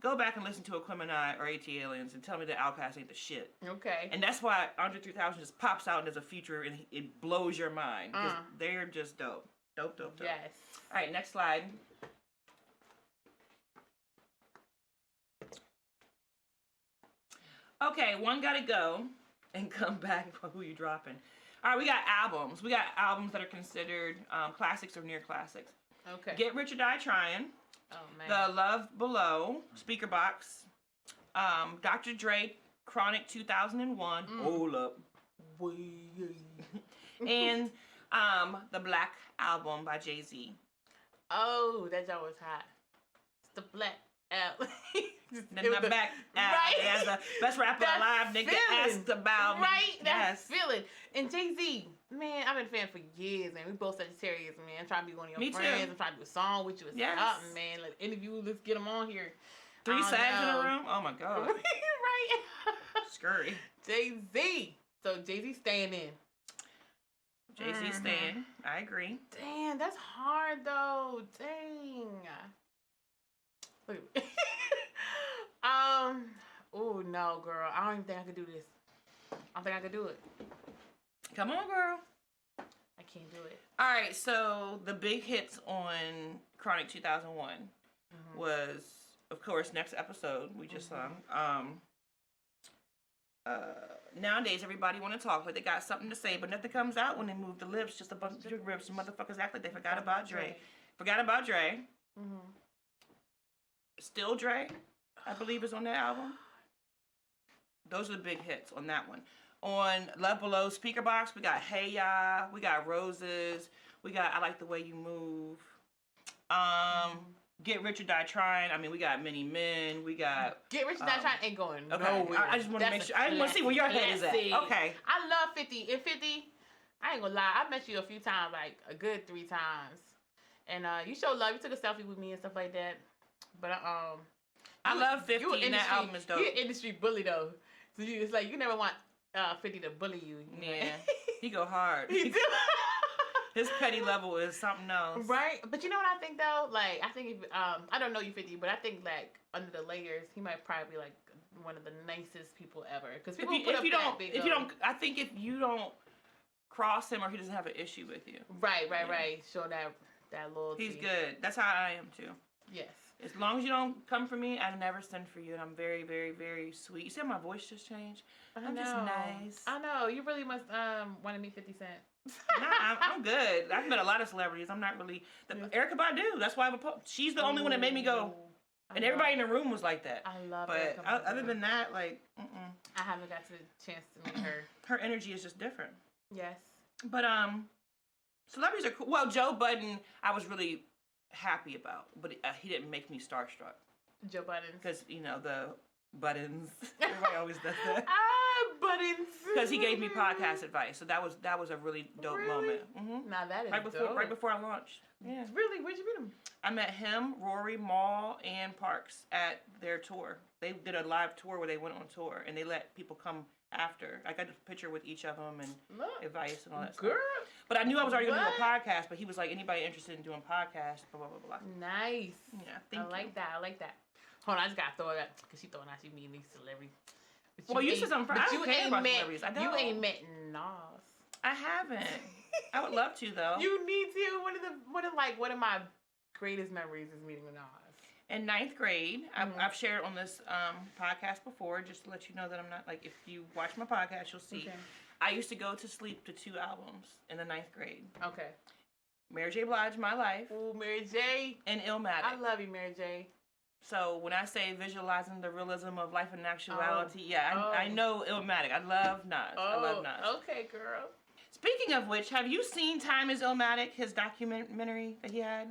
Speaker 1: go back and listen to Aquemini or AT Aliens and tell me that Outkast ain't the shit.
Speaker 2: Okay.
Speaker 1: And that's why Andre 3000 just pops out and there's a feature and it blows your mind because they're just dope. Dope.
Speaker 2: Yes.
Speaker 1: All right, next slide. Okay, one gotta go and come back for who you dropping. All right, we got albums. We got albums that are considered classics or near classics.
Speaker 2: Okay.
Speaker 1: Get Rich or Die Trying.
Speaker 2: Oh, man.
Speaker 1: The Love Below, Speaker Box. Dr. Dre, Chronic 2001. Hold up. And the Black Album by Jay-Z.
Speaker 2: Oh, that joint was hot. It's the Black Album.
Speaker 1: Then the back as the best rapper alive, nigga. Asked about me.
Speaker 2: Right? That's feeling. And Jay-Z, man, I've been a fan for years, man. We both Sagittarius, man. I'm trying to be one of your friends.
Speaker 1: Too.
Speaker 2: I'm trying to do a song with you. It's something, man. Let's interview. Let's get them on here.
Speaker 1: 3 sags in a room? Oh, my God.
Speaker 2: Right?
Speaker 1: Scurry.
Speaker 2: Jay-Z. So Jay-Z staying in.
Speaker 1: Jay-Z staying. I agree.
Speaker 2: Damn, that's hard, though. Dang. Wait. Oh, no, girl. I don't even think I could do this. I don't think I could do it.
Speaker 1: Come on, girl.
Speaker 2: I can't do it.
Speaker 1: All right, so the big hits on Chronic 2001 was, of course, Next Episode we just sung. Nowadays, everybody want to talk like they got something to say, but nothing comes out when they move the lips. Just a bunch of rips. And motherfuckers act like they forgot about Dre. Forgot about Dre. Still Dre, I believe, is on that album. Those are the big hits on that one. On Love Below, Speaker Box, we got Hey Ya, we got Roses, we got I Like the Way You Move. Get Rich or Die Trying. I mean, we got Many Men. We got
Speaker 2: Get Rich or Die Trying ain't going
Speaker 1: okay.
Speaker 2: nowhere.
Speaker 1: I just want to make sure. I want to see where your head is at. Okay.
Speaker 2: I love 50. And 50, I ain't gonna lie. I met you a few times, like a good 3 times, and you showed love. You took a selfie with me and stuff like that. But
Speaker 1: I love 50. And that album is dope.
Speaker 2: You're an industry bully though, so it's like you never want 50 to bully you.
Speaker 1: Yeah, he go hard.
Speaker 2: He do.
Speaker 1: His petty level is something else.
Speaker 2: Right? But you know what I think though? Like I think if I don't know you 50, but I think like under the layers he might probably be like one of the nicest people ever. Because people
Speaker 1: if you don't, I think if you don't cross him or he doesn't have an issue with you.
Speaker 2: Right. Show that loyalty.
Speaker 1: He's good. That's how I am too.
Speaker 2: Yes.
Speaker 1: As long as you don't come for me, I never send for you, and I'm very, very, very sweet. You see how my voice just changed? I'm just nice.
Speaker 2: I know. You really must want to meet 50 Cent.
Speaker 1: No, I'm good. I've met a lot of celebrities. I'm not really Erykah Badu. That's why she's the only one that made me go. And everybody in the room was like that.
Speaker 2: I love
Speaker 1: But other than that, like,
Speaker 2: I haven't got the chance to meet her.
Speaker 1: Her energy is just different.
Speaker 2: Yes.
Speaker 1: But celebrities are cool. Well, Joe Budden, I was really happy about, but he didn't make me starstruck.
Speaker 2: Joe Budden.
Speaker 1: Because, the buttons. Everybody always does that.
Speaker 2: Buttons.
Speaker 1: Because he gave me podcast advice, so that was a really dope moment.
Speaker 2: Now that is
Speaker 1: right before I launched. Yeah.
Speaker 2: Really? Where'd you meet him?
Speaker 1: I met him, Rory, Maul, and Parks at their tour. They did a live tour where they went on tour, and they let people come after. I got a picture with each of them and advice and all that stuff. But I knew I was already going to do a podcast, but he was like, anybody interested in doing podcasts, blah, blah, blah, blah.
Speaker 2: Nice.
Speaker 1: Yeah,
Speaker 2: I like that. Hold on, I just got to throw it up, because she throwing out she meeting these celebrities.
Speaker 1: Well, you said something. I don't care about celebrities. I don't.
Speaker 2: You ain't met Nas.
Speaker 1: I haven't. I would love to, though.
Speaker 2: You need to. One of my greatest memories is meeting Nas.
Speaker 1: In 9th grade, I've shared on this podcast before, just to let you know that I'm not, like, if you watch my podcast, you'll see. Okay. I used to go to sleep to 2 albums in the 9th grade.
Speaker 2: Okay.
Speaker 1: Mary J. Blige, My Life.
Speaker 2: Ooh, Mary J.
Speaker 1: And Illmatic.
Speaker 2: I love you, Mary J.
Speaker 1: So when I say visualizing the realism of life and actuality, I know Illmatic. I love Nas. I love Nas.
Speaker 2: Okay, girl.
Speaker 1: Speaking of which, have you seen Time is Illmatic, his documentary that he had?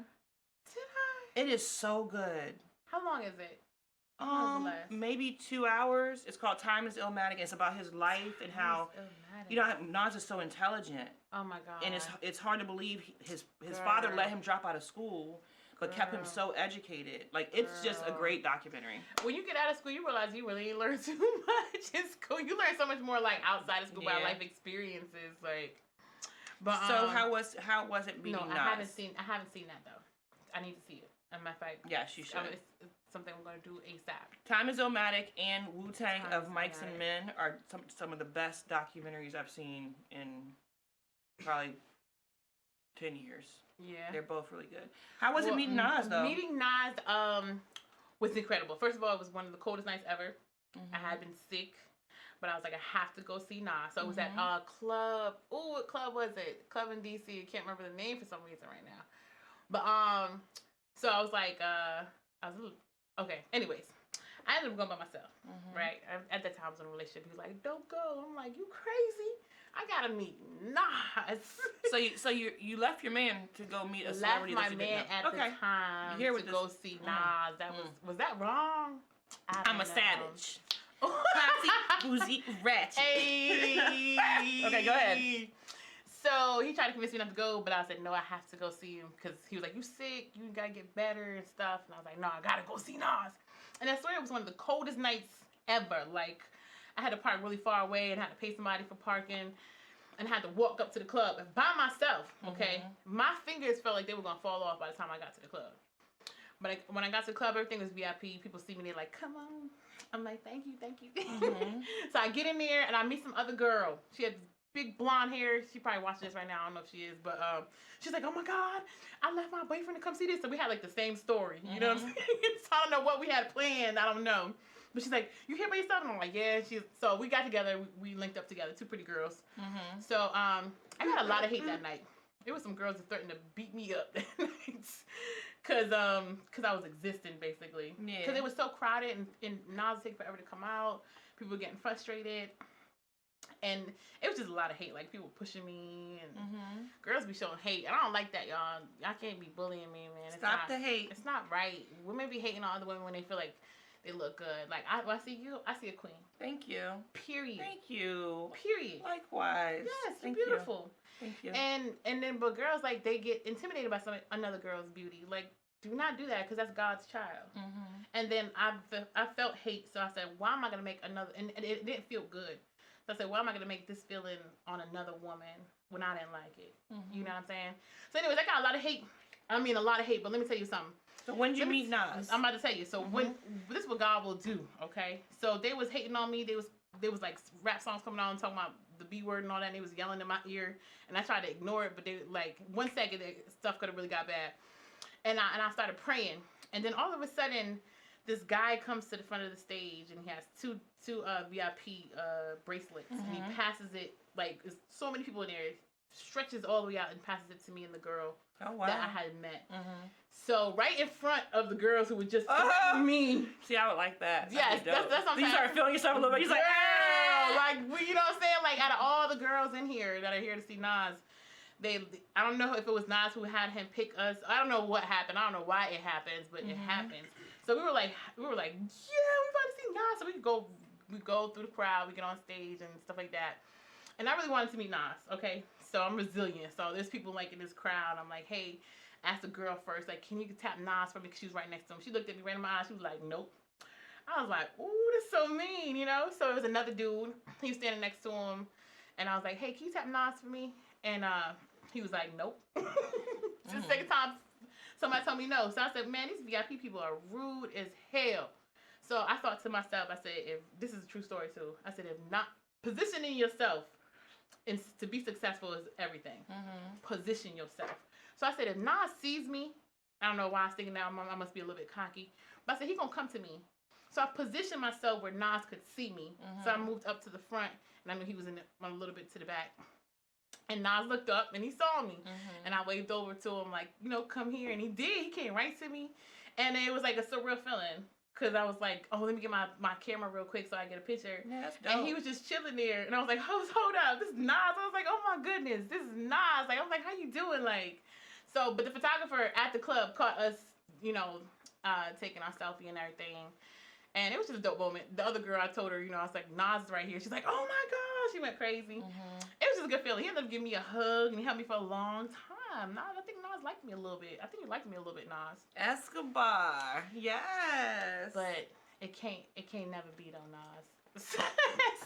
Speaker 1: It is so good.
Speaker 2: How long is it? How long does it last?
Speaker 1: Maybe 2 hours. It's called Time is Illmatic. It's about his life and how, you know, Nas is so intelligent.
Speaker 2: Oh my God.
Speaker 1: And it's hard to believe his father let him drop out of school, but kept him so educated. Like, it's just a great documentary.
Speaker 2: When you get out of school, you realize you really ain't learned too much in school. You learn so much more, like, outside of school by life experiences, like. But
Speaker 1: so how was it meeting Nas?
Speaker 2: I haven't seen that though. I need to see it. As a matter of fact,
Speaker 1: yes, you should.
Speaker 2: It's something I'm gonna do ASAP.
Speaker 1: Time is Illmatic and Wu-Tang of Mics and Men are some of the best documentaries I've seen in probably 10 years. Yeah, they're both really good. How was it meeting Nas though?
Speaker 2: Meeting Nas was incredible. First of all, it was one of the coldest nights ever. I had been sick. But I was like, I have to go see Nas. So it was at club. Ooh, what club was it? Club in DC. I can't remember the name for some reason right now. But so I was like, okay. Anyways, I ended up going by myself, right? At that time, I was in a relationship. He was like, don't go. I'm like, you crazy? I gotta meet Nas.
Speaker 1: so you left your man to go meet a celebrity.
Speaker 2: Left my man at the time to go see Nas. That was that wrong?
Speaker 1: I'm a savage. Classy, boozy, ratchet.
Speaker 2: Hey.
Speaker 1: Okay, go ahead.
Speaker 2: So he tried to convince me not to go, but I said, no, I have to go see him. Because he was like, you sick, you gotta get better and stuff. And I was like, no, I gotta go see Nas. And I swear it was one of the coldest nights ever. Like, I had to park really far away and had to pay somebody for parking. And had to walk up to the club by myself, okay? My fingers felt like they were gonna fall off by the time I got to the club. But when I got to the club, everything was VIP. People see me, they're like, come on. I'm like, thank you. So I get in there and I meet some other girl. She had big blonde hair. She probably watching this right now. I don't know if she is, but she's like, oh my God, I left my boyfriend to come see this. So we had like the same story. You know what I'm saying? So I don't know what we had planned. I don't know. But she's like, you here by yourself? And I'm like, yeah. So we got together. We linked up together. Two pretty girls. So I got a lot of hate that night. There was some girls that threatened to beat me up that night. Cause I was existing basically. Yeah. Cause it was so crowded and Nas take forever to come out. People were getting frustrated, and it was just a lot of hate. Like people pushing me and girls be showing hate. And I don't like that, y'all. Y'all can't be bullying me, man.
Speaker 1: Stop the hate.
Speaker 2: It's not right. Women be hating on other women when they feel like they look good. Like I see you, I see a queen.
Speaker 1: Thank you.
Speaker 2: Period.
Speaker 1: Thank you.
Speaker 2: Period.
Speaker 1: Likewise.
Speaker 2: Yes, you're beautiful.
Speaker 1: Thank you.
Speaker 2: And then but girls like they get intimidated by another girl's beauty. Like do not do that because that's God's child. And then I felt hate, so I said, why am I gonna make another? And it didn't feel good. So I said, why am I gonna make this feeling on another woman when I didn't like it? You know what I'm saying? So anyways, I got a lot of hate. I mean, a lot of hate. But let me tell you something.
Speaker 1: So when did you meet Nas?
Speaker 2: I'm about to tell you. So when this is what God will do. Okay. So they was hating on me. There was like rap songs coming on talking about the B word and all that. And they was yelling in my ear, and I tried to ignore it, but they like 1 second stuff could have really got bad. And I started praying, and then all of a sudden, this guy comes to the front of the stage, and he has two VIP bracelets, and he passes it like there's so many people in there, stretches all the way out and passes it to me and the girl that I had met. So right in front of the girls who were just me.
Speaker 1: See, I would like that.
Speaker 2: Yes, that's what I'm saying.
Speaker 1: You start feeling yourself a little bit. You're like,
Speaker 2: like you know what I'm saying? Like out of all the girls in here that are here to see Nas. I don't know if it was Nas who had him pick us. I don't know what happened. I don't know why it happens, but it happens. So we were like, yeah, we about to see Nas. So we go through the crowd, we get on stage and stuff like that. And I really wanted to meet Nas, okay? So I'm resilient. So there's people like in this crowd. I'm like, hey, ask the girl first, like, can you tap Nas for me? Because she was right next to him. She looked at me right in my eyes. She was like, nope. I was like, ooh, that's so mean, you know? So it was another dude. He was standing next to him. And I was like, hey, can you tap Nas for me? And he was like, nope. It's the second time somebody told me no. So I said, man, these VIP people are rude as hell. So I thought to myself, I said, if this is a true story too, I said, if not positioning yourself to be successful is everything. Position yourself. So I said, if Nas sees me, I don't know why I was thinking now, I must be a little bit cocky, but I said, he gonna come to me. So I positioned myself where Nas could see me. So I moved up to the front, and I knew he was a little bit to the back. And Nas looked up and he saw me. And I waved over to him like, you know, come here. And he did. He came right to me. And it was like a surreal feeling. Because I was like, oh, let me get my camera real quick so I get a picture. Yeah, that's dope. And he was just chilling there. And I was like, hold up. This is Nas. I was like, oh my goodness. This is Nas. Like, I was like, how you doing? Like, so, but the photographer at the club caught us, taking our selfie and everything. And it was just a dope moment. The other girl, I told her, I was like, Nas is right here. She's like, oh my gosh. She went crazy.
Speaker 1: Mm-hmm.
Speaker 2: It was just a good feeling. He ended up giving me a hug and he helped me for a long time. I think Nas liked me a little bit. I think he liked me a little bit, Nas.
Speaker 1: Escobar. Yes.
Speaker 2: But it can't never beat on Nas.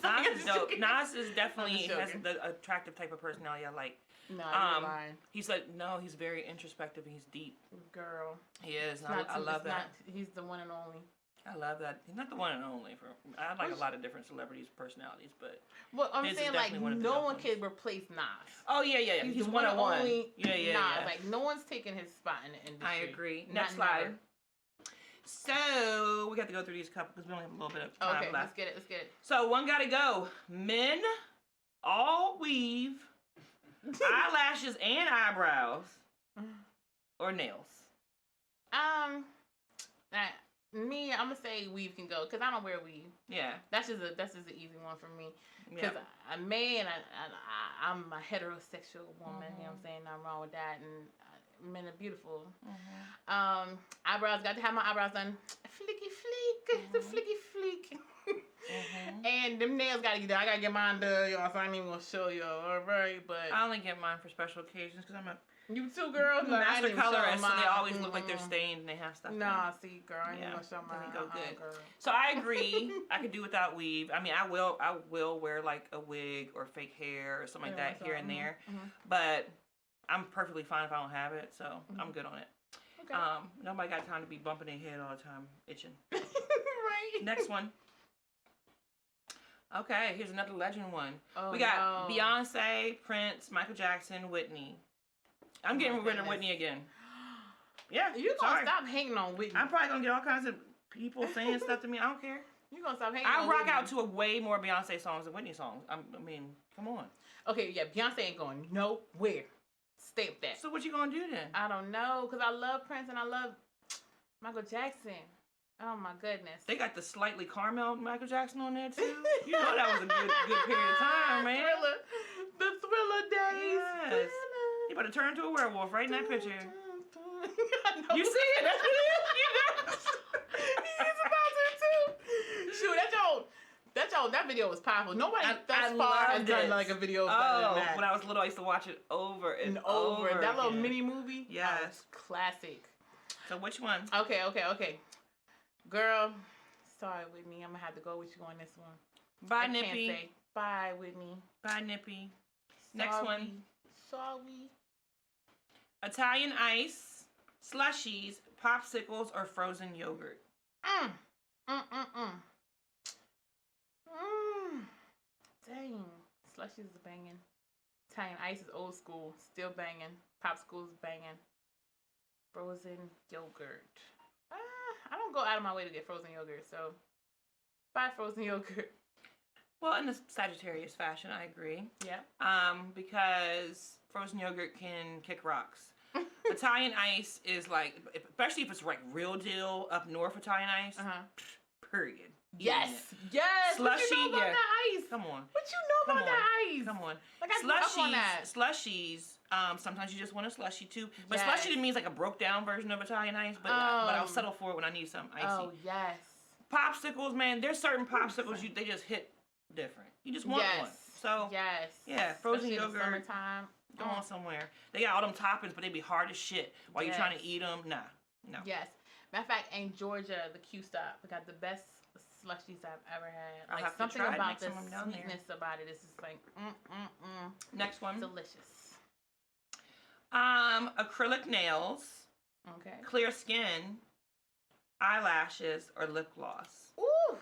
Speaker 1: Nas is dope. Nas is definitely has the attractive type of personality I like.
Speaker 2: No, you're lying.
Speaker 1: He's like, no, he's very introspective and he's deep.
Speaker 2: Girl.
Speaker 1: He is. I love that.
Speaker 2: He's the one and only.
Speaker 1: I love that. He's not the one and only. I like a lot of different celebrities' personalities, but
Speaker 2: well, I'm saying like no one can replace Nas.
Speaker 1: Oh yeah. He's one on one. Yeah.
Speaker 2: Nas. Like no one's taking his spot in the industry.
Speaker 1: I agree. Next slide. So we got to go through these couple because we only have a little bit of time left.
Speaker 2: Let's get it.
Speaker 1: So one got to go. Men, all weave, eyelashes and eyebrows, or nails.
Speaker 2: Me, I'm gonna say weave can go because I don't wear weave.
Speaker 1: Yeah,
Speaker 2: that's just an easy one for me. Because I'm a heterosexual woman. You know what I'm saying? Nothing wrong with that, and men are beautiful. Eyebrows, got to have my eyebrows done. Flicky, the flicky flick. And them nails gotta get done. I gotta get mine done, y'all. So I ain't even gonna show y'all, alright? But
Speaker 1: I only get mine for special occasions because I'm a
Speaker 2: you too, girl.
Speaker 1: No, master colorist, so they always look like they're stained and they have stuff.
Speaker 2: Nah, see, girl, I ain't gonna show mine.
Speaker 1: Go good. Girl. So I agree. I could do without weave. I mean, I will wear like a wig or fake hair or something like that here and there. But I'm perfectly fine if I don't have it, so I'm good on it. Okay. Nobody got time to be bumping their head all the time, itching.
Speaker 2: Right.
Speaker 1: Next one. Okay, here's another legend one. We got Beyonce, Prince, Michael Jackson, Whitney. I'm getting rid of Whitney again. Yeah,
Speaker 2: you gonna stop hating on Whitney.
Speaker 1: I'm probably gonna get all kinds of people saying stuff to me. I don't care.
Speaker 2: You gonna stop hating on Whitney.
Speaker 1: I rock out to a way more Beyonce songs than Whitney songs. I mean, come on.
Speaker 2: Okay, yeah, Beyonce ain't going nowhere. Stay with that.
Speaker 1: So what you gonna do then?
Speaker 2: I don't know, because I love Prince and I love Michael Jackson. Oh my goodness.
Speaker 1: They got the slightly caramel Michael Jackson on there too. You know that was a good period of time, man.
Speaker 2: The Thriller days.
Speaker 1: Yes.
Speaker 2: Thriller.
Speaker 1: You better turn into a werewolf right in that picture.
Speaker 2: You
Speaker 1: see it? That's what it is. You know.
Speaker 2: He's about to too. Shoot, that video was powerful. Nobody thus far has done like a video better than that.
Speaker 1: When I was little, I used to watch it over and over.
Speaker 2: That little mini movie.
Speaker 1: Yes.
Speaker 2: Classic.
Speaker 1: So which one?
Speaker 2: Okay. Girl, sorry, Whitney. I'm gonna have to go with you on this one.
Speaker 1: Bye, Nippy.
Speaker 2: Bye, Whitney.
Speaker 1: Bye, Nippy. Next one.
Speaker 2: Sorry.
Speaker 1: Italian ice, slushies, popsicles, or frozen yogurt.
Speaker 2: Dang. Slushies is banging. Italian ice is old school. Still banging. Popsicles banging. Frozen yogurt. I don't go out of my way to get frozen yogurt, so buy frozen yogurt.
Speaker 1: Well, in the Sagittarius fashion, I agree.
Speaker 2: Yeah.
Speaker 1: Because frozen yogurt can kick rocks. Italian ice is like, especially if it's like real deal up north Italian ice. Period.
Speaker 2: Yes. Slushy. What you know about that ice?
Speaker 1: Come on.
Speaker 2: What you know about that ice?
Speaker 1: Come on.
Speaker 2: Like I grew up on that.
Speaker 1: Slushies. Sometimes you just want a slushie too. But slushy to me is like a broke down version of Italian ice. But I'll settle for it when I need something icy.
Speaker 2: Oh yes.
Speaker 1: Popsicles, man. There's certain popsicles they just hit different. You just want one. So yeah, frozen yogurt.
Speaker 2: Summertime.
Speaker 1: Go on somewhere. They got all them toppings, but they be hard as shit while you're trying to eat them. Nah, no.
Speaker 2: Yes. Matter of fact, in Georgia, the Q Stop, we got the best slushies I've ever had. Like something about the sweetness about it is just like
Speaker 1: Next one.
Speaker 2: Delicious.
Speaker 1: Acrylic nails.
Speaker 2: Okay.
Speaker 1: Clear skin. Eyelashes or lip gloss.
Speaker 2: Ooh.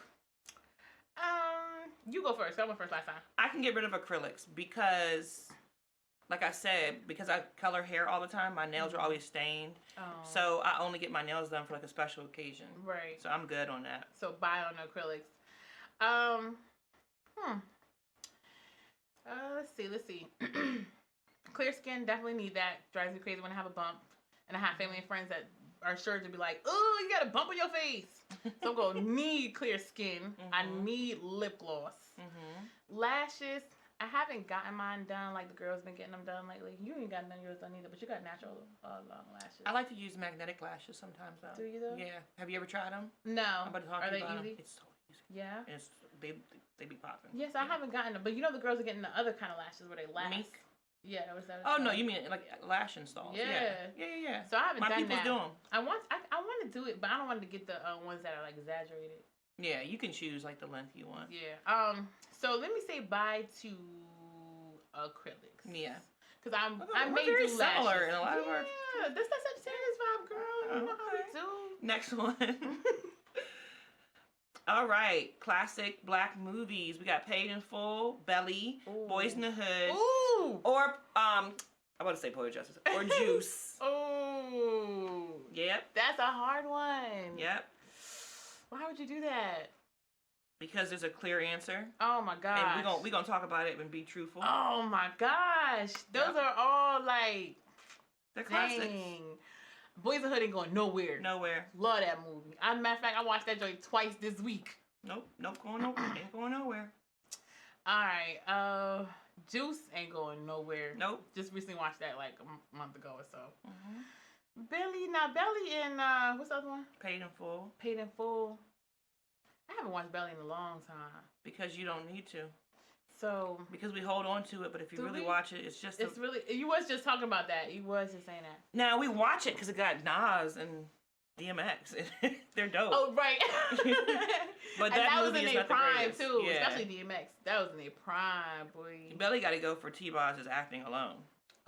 Speaker 2: You go first. I went first last time.
Speaker 1: I can get rid of acrylics because, like I said, because I color hair all the time, my nails are always stained. Oh. So I only get my nails done for like a special occasion.
Speaker 2: Right.
Speaker 1: So I'm good on that.
Speaker 2: So buy on acrylics. Let's see. Clear skin, definitely need that. Drives me crazy when I have a bump. And I have family and friends that are sure to be like, oh, you got a bump on your face. So I'm going to need clear skin. I need lip gloss. Lashes, I haven't gotten mine done like the girls been getting them done lately. You ain't gotten none of yours done either, but you got natural long lashes.
Speaker 1: I like to use magnetic lashes sometimes though.
Speaker 2: Do you though?
Speaker 1: Yeah. Have you ever tried them?
Speaker 2: No.
Speaker 1: I'm about to talk
Speaker 2: Are
Speaker 1: to you
Speaker 2: they
Speaker 1: about
Speaker 2: easy?
Speaker 1: them. It's so easy.
Speaker 2: Yeah.
Speaker 1: And it's, they be popping.
Speaker 2: Yes, I haven't gotten them, but you know the girls are getting the other kind of lashes where they last.
Speaker 1: Mink?
Speaker 2: Yeah, was that?
Speaker 1: Oh no, you mean like lash installs?
Speaker 2: Yeah.
Speaker 1: Yeah.
Speaker 2: So I haven't
Speaker 1: My
Speaker 2: done
Speaker 1: people's
Speaker 2: that.
Speaker 1: do them.
Speaker 2: I want to do it, but I don't want to get the ones that are like exaggerated.
Speaker 1: Yeah, you can choose like the length you want.
Speaker 2: Yeah. So let me say bye to acrylics.
Speaker 1: Yeah.
Speaker 2: Because I
Speaker 1: we're
Speaker 2: may
Speaker 1: very
Speaker 2: do
Speaker 1: similar
Speaker 2: lashes.
Speaker 1: in a lot of our.
Speaker 2: Yeah, this that Sagittarius vibe, girl. You know how we do.
Speaker 1: Next one. All right, classic black movies. We got Paid in Full, Belly,
Speaker 2: Ooh.
Speaker 1: Boys in the Hood,
Speaker 2: Ooh.
Speaker 1: or I want to say Poet Justice, or Juice.
Speaker 2: Ooh.
Speaker 1: Yep.
Speaker 2: That's a hard one.
Speaker 1: Yep.
Speaker 2: Why would you do that?
Speaker 1: Because there's a clear answer,
Speaker 2: Oh my gosh.
Speaker 1: and we gonna talk about it and be truthful.
Speaker 2: Oh my gosh. Those are all like,
Speaker 1: They're classics.
Speaker 2: dang. Boys in the Hood ain't going nowhere.
Speaker 1: Nowhere.
Speaker 2: Love that movie. As a matter of fact, I watched that joint twice this week.
Speaker 1: Nope. Going nowhere. Ain't going nowhere.
Speaker 2: Alright, Juice ain't going nowhere.
Speaker 1: Nope.
Speaker 2: Just recently watched that like a month ago or so.
Speaker 1: Mm-hmm.
Speaker 2: Belly and what's the other one?
Speaker 1: Paid in Full.
Speaker 2: Paid in Full. I haven't watched Belly in a long time.
Speaker 1: Because you don't need to.
Speaker 2: So
Speaker 1: Because we hold on to it, but if you
Speaker 2: Do
Speaker 1: really
Speaker 2: we?
Speaker 1: watch it, it's just.
Speaker 2: it's really, you was just talking about that. You was just saying that.
Speaker 1: Now we watch it because it got Nas and DMX. They're dope.
Speaker 2: Oh right.
Speaker 1: But
Speaker 2: and that was
Speaker 1: movie
Speaker 2: in
Speaker 1: is
Speaker 2: their
Speaker 1: not the
Speaker 2: prime
Speaker 1: greatest.
Speaker 2: too,
Speaker 1: Yeah.
Speaker 2: especially DMX. That was in their prime, boy.
Speaker 1: Belly got to go for T-Boz's acting alone.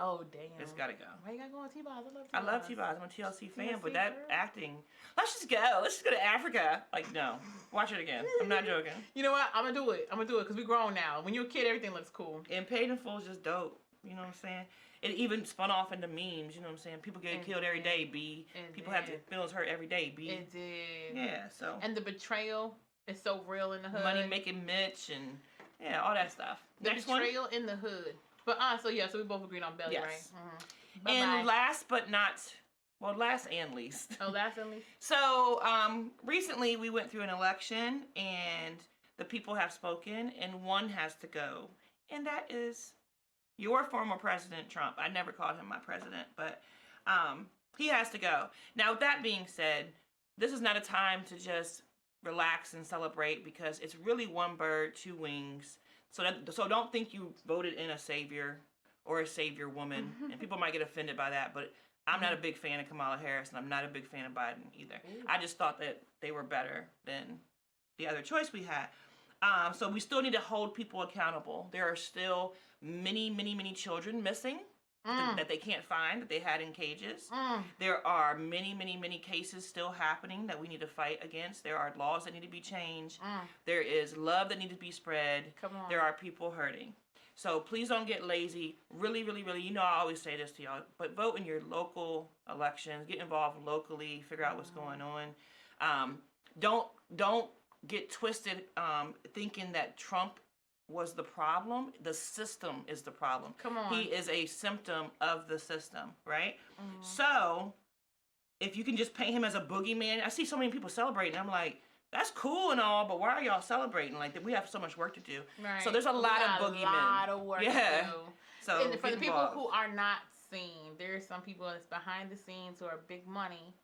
Speaker 2: Oh damn.
Speaker 1: It's got to go.
Speaker 2: Why you gotta go on T-Boz?
Speaker 1: I love T-Boz. I'm a TLC fan,
Speaker 2: TLC
Speaker 1: but that
Speaker 2: girl.
Speaker 1: acting. Let's just go. Let's just go to Africa. Like, no. Watch it again. I'm not joking.
Speaker 2: You know what? I'm gonna do it because we grown now. When you're a kid, everything looks cool.
Speaker 1: And Paid in Full is just dope. You know what I'm saying? It even spun off into memes. You know what I'm saying? People get
Speaker 2: It
Speaker 1: killed every
Speaker 2: did.
Speaker 1: day, B.
Speaker 2: It
Speaker 1: People have their
Speaker 2: did.
Speaker 1: feelings hurt every day, B.
Speaker 2: It did.
Speaker 1: Yeah, so.
Speaker 2: And the betrayal is so real in the hood.
Speaker 1: Money making Mitch and, yeah, all that stuff.
Speaker 2: The
Speaker 1: Next one.
Speaker 2: betrayal in the hood. But so we both agreed on Belly,
Speaker 1: Yes.
Speaker 2: right? Mm-hmm.
Speaker 1: And last but not, well, last and least.
Speaker 2: Oh, last and least.
Speaker 1: So, recently we went through an election and the people have spoken and one has to go. And that is your former president, Trump. I never called him my president, but he has to go. Now, with that being said, this is not a time to just relax and celebrate because it's really one bird, two wings. So don't think you voted in a savior or a savior woman. And people might get offended by that, but I'm not a big fan of Kamala Harris, and I'm not a big fan of Biden either.
Speaker 2: Ooh.
Speaker 1: I just thought that they were better than the other choice we had. So we still need to hold people accountable. There are still many, many, many children missing that they can't find, that they had in cages. There are many, many, many cases still happening that we need to fight against. There are laws that need to be changed. There is love that needs to be spread.
Speaker 2: Come on.
Speaker 1: There are people hurting. So please don't get lazy. Really, really, really, you know I always say this to y'all, but vote in your local elections. Get involved locally. Figure out what's going on. Don't get twisted thinking that Trump was the problem. The system is the problem.
Speaker 2: Come on.
Speaker 1: He is a symptom of the system, right? So if you can just paint him as a boogeyman, I see so many people celebrating. I'm like, that's cool and all, but why are y'all celebrating? Like, we have so much work to do.
Speaker 2: Right.
Speaker 1: So there's a lot of boogeymen.
Speaker 2: A lot of work to do.
Speaker 1: So
Speaker 2: And for the
Speaker 1: get
Speaker 2: people
Speaker 1: involved.
Speaker 2: who are not seen, there's some people that's behind the scenes who are big money,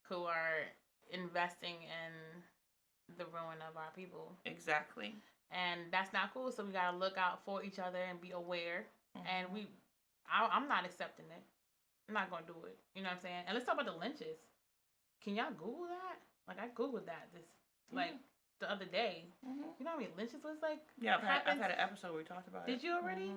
Speaker 2: who are investing in the ruin of our people.
Speaker 1: Exactly.
Speaker 2: And that's not cool. So we gotta look out for each other and be aware. And I'm not accepting it. I'm not gonna do it. You know what I'm saying? And let's talk about the lynches. Can y'all Google that? Like I Googled that the other day. You know how many lynches was like?
Speaker 1: Yeah, I've had an episode where we talked about it.
Speaker 2: Did you already?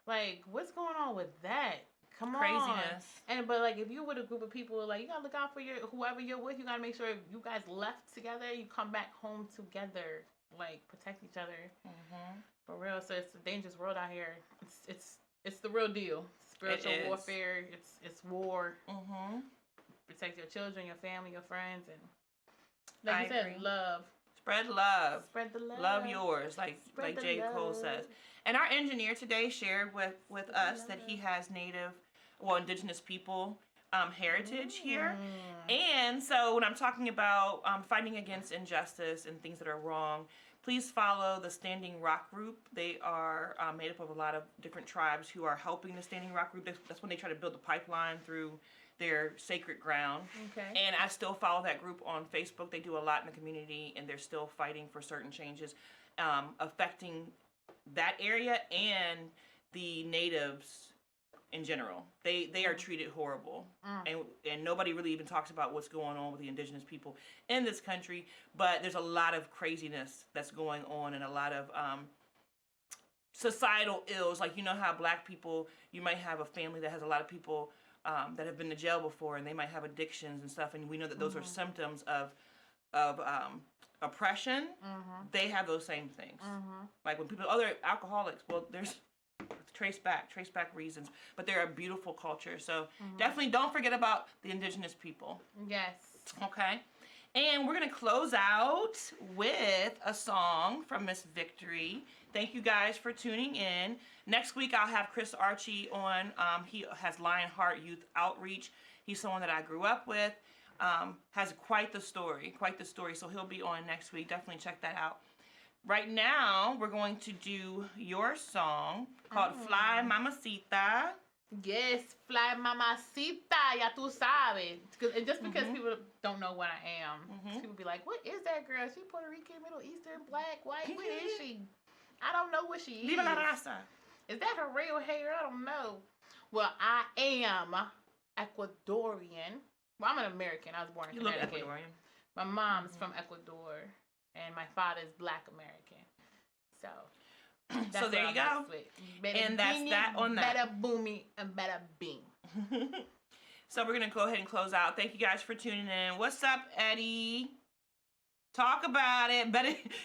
Speaker 2: Like, what's going on with that? Come on.
Speaker 1: Craziness.
Speaker 2: But like, if you with a group of people, like you gotta look out for whoever you're with. You gotta make sure if you guys left together, you come back home together. Like protect each other. For real. So it's a dangerous world out here. It's the real deal. Spiritual warfare. It's war. Protect your children, your family, your friends, and like you said, love.
Speaker 1: Spread love.
Speaker 2: Spread the love.
Speaker 1: Love yours, like
Speaker 2: the
Speaker 1: J. Cole
Speaker 2: love.
Speaker 1: says. And our engineer today shared with us that he has indigenous people heritage here. And so when I'm talking about fighting against injustice and things that are wrong, please follow the Standing Rock Group. They are made up of a lot of different tribes who are helping the Standing Rock Group. That's when they try to build the pipeline through their sacred ground.
Speaker 2: Okay.
Speaker 1: And I still follow that group on Facebook. They do a lot in the community, and they're still fighting for certain changes affecting that area and the natives in general. They are treated horrible. And nobody really even talks about what's going on with the indigenous people in this country, but there's a lot of craziness that's going on and a lot of societal ills. Like, you know how black people, you might have a family that has a lot of people that have been to jail before, and they might have addictions and stuff, and we know that those are symptoms of oppression. They have those same things. Like when people, they're alcoholics. Well, there's trace back reasons, but they're a beautiful culture. So definitely don't forget about the indigenous people.
Speaker 2: Yes.
Speaker 1: Okay. And we're going to close out with a song from Miss Victory. Thank you guys for tuning in. Next week, I'll have Chris Archie on. He has Lionheart Youth Outreach. He's someone that I grew up with. Has quite the story. So he'll be on next week. Definitely check that out. Right now, we're going to do your song called Fly Mamacita.
Speaker 2: Yes, Fly Mamacita, ya tú sabes. And just because people don't know what I am, people be like, what is that girl? She Puerto Rican, Middle Eastern, black, white? What is she? I don't know what she is.
Speaker 1: Viva la raza.
Speaker 2: Is that her real hair? I don't know. Well, I am Ecuadorian. Well, I'm an American. I was born in Connecticut.
Speaker 1: You look Ecuadorian.
Speaker 2: My mom's from Ecuador, and my father's Black American. So, that's
Speaker 1: so there you go. And that's that on that.
Speaker 2: Better boomy and better bing.
Speaker 1: So we're going to go ahead and close out. Thank you guys for tuning in. What's up, Eddie? Talk about it.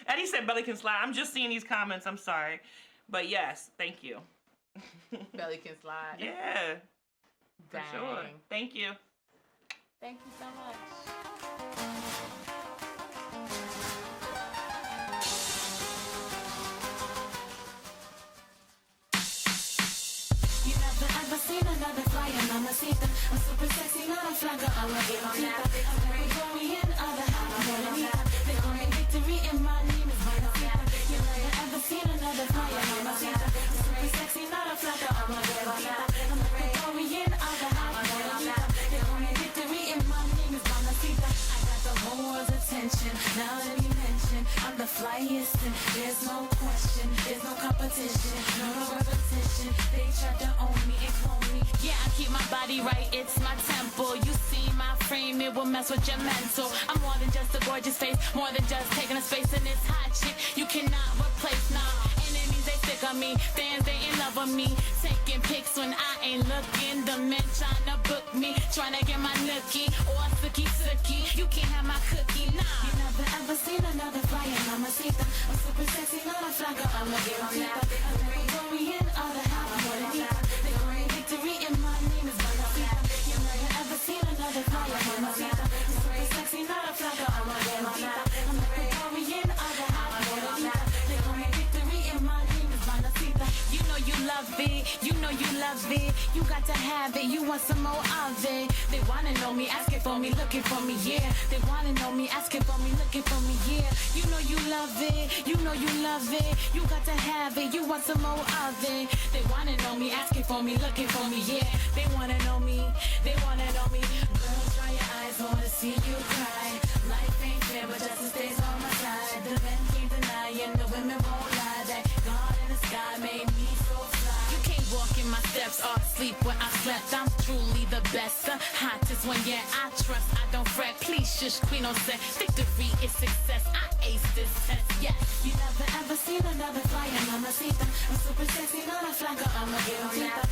Speaker 1: Eddie said belly can slide. I'm just seeing these comments. I'm sorry. But yes, thank you.
Speaker 2: Belly can slide.
Speaker 1: Yeah. For
Speaker 2: Dang.
Speaker 1: sure. Thank you.
Speaker 2: Thank you so much.
Speaker 4: You never ever seen another flyer, mamacita. I'm super sexy, not a flagger. I'm a mamacita. I'm very Korean, other half Bonita. They call me Victory, and my name is Bonita. You never ever seen another flyer, mamacita. I'm super sexy, not a flagger. I'm a mamacita. I'm very Korean, other half Bonita. They call me Victory, and my name is Bonita. I got the whole world's attention. Now that you mention, I'm the flyest, and there's no question, there's no competition, no repetition. They tried to own me and clone me. Yeah, I keep my body right, it's my temple. You see my frame, it will mess with your mental. I'm more than just a gorgeous face, more than just taking a space in this hot chick. You cannot replace, nah. Enemies, they sick of me. Fans, they in love with me. Taking pics when I ain't looking. The men trying to book me, trying to get my nookie or suki. You can't have my cookie, nah. You never ever seen another flyer, mamacita. I'm super sexy, not a flagger. I'm a mamacita. I'm very Korean, other half Bonita. They call me Victory, and my name is Bonita. You never ever seen another flyer, mamacita. I'm super sexy, not a flagger. I'm a mamacita. I'm very Korean, other half Bonita. They call me Victory, and my name is Bonita. You know you love it, you know you love it. You got to have it, you want some more of it. They wanna know me, asking for me, looking for me, yeah. They wanna know me, asking for me, looking for me, yeah. You know you love it, you know you love it. You got to have it, you want some more of it. They wanna know me, asking for me, looking for me, yeah. They wanna know me, they wanna know me. Girls, dry your eyes, wanna see you cry. Life ain't fair, but justice stays on my side. The men can't deny, and the women won't lie. That God in the sky made me so fly. You can't walk in my steps or sleep where I slept. I'm truly the best, the hottest one, yeah, I trust. I don't fret, please shush, queen on set. Victory is success, I ace this test, yes. You never ever seen another flyer, mamacita. I'm super sexy, not a flagger, I'm a mamacita.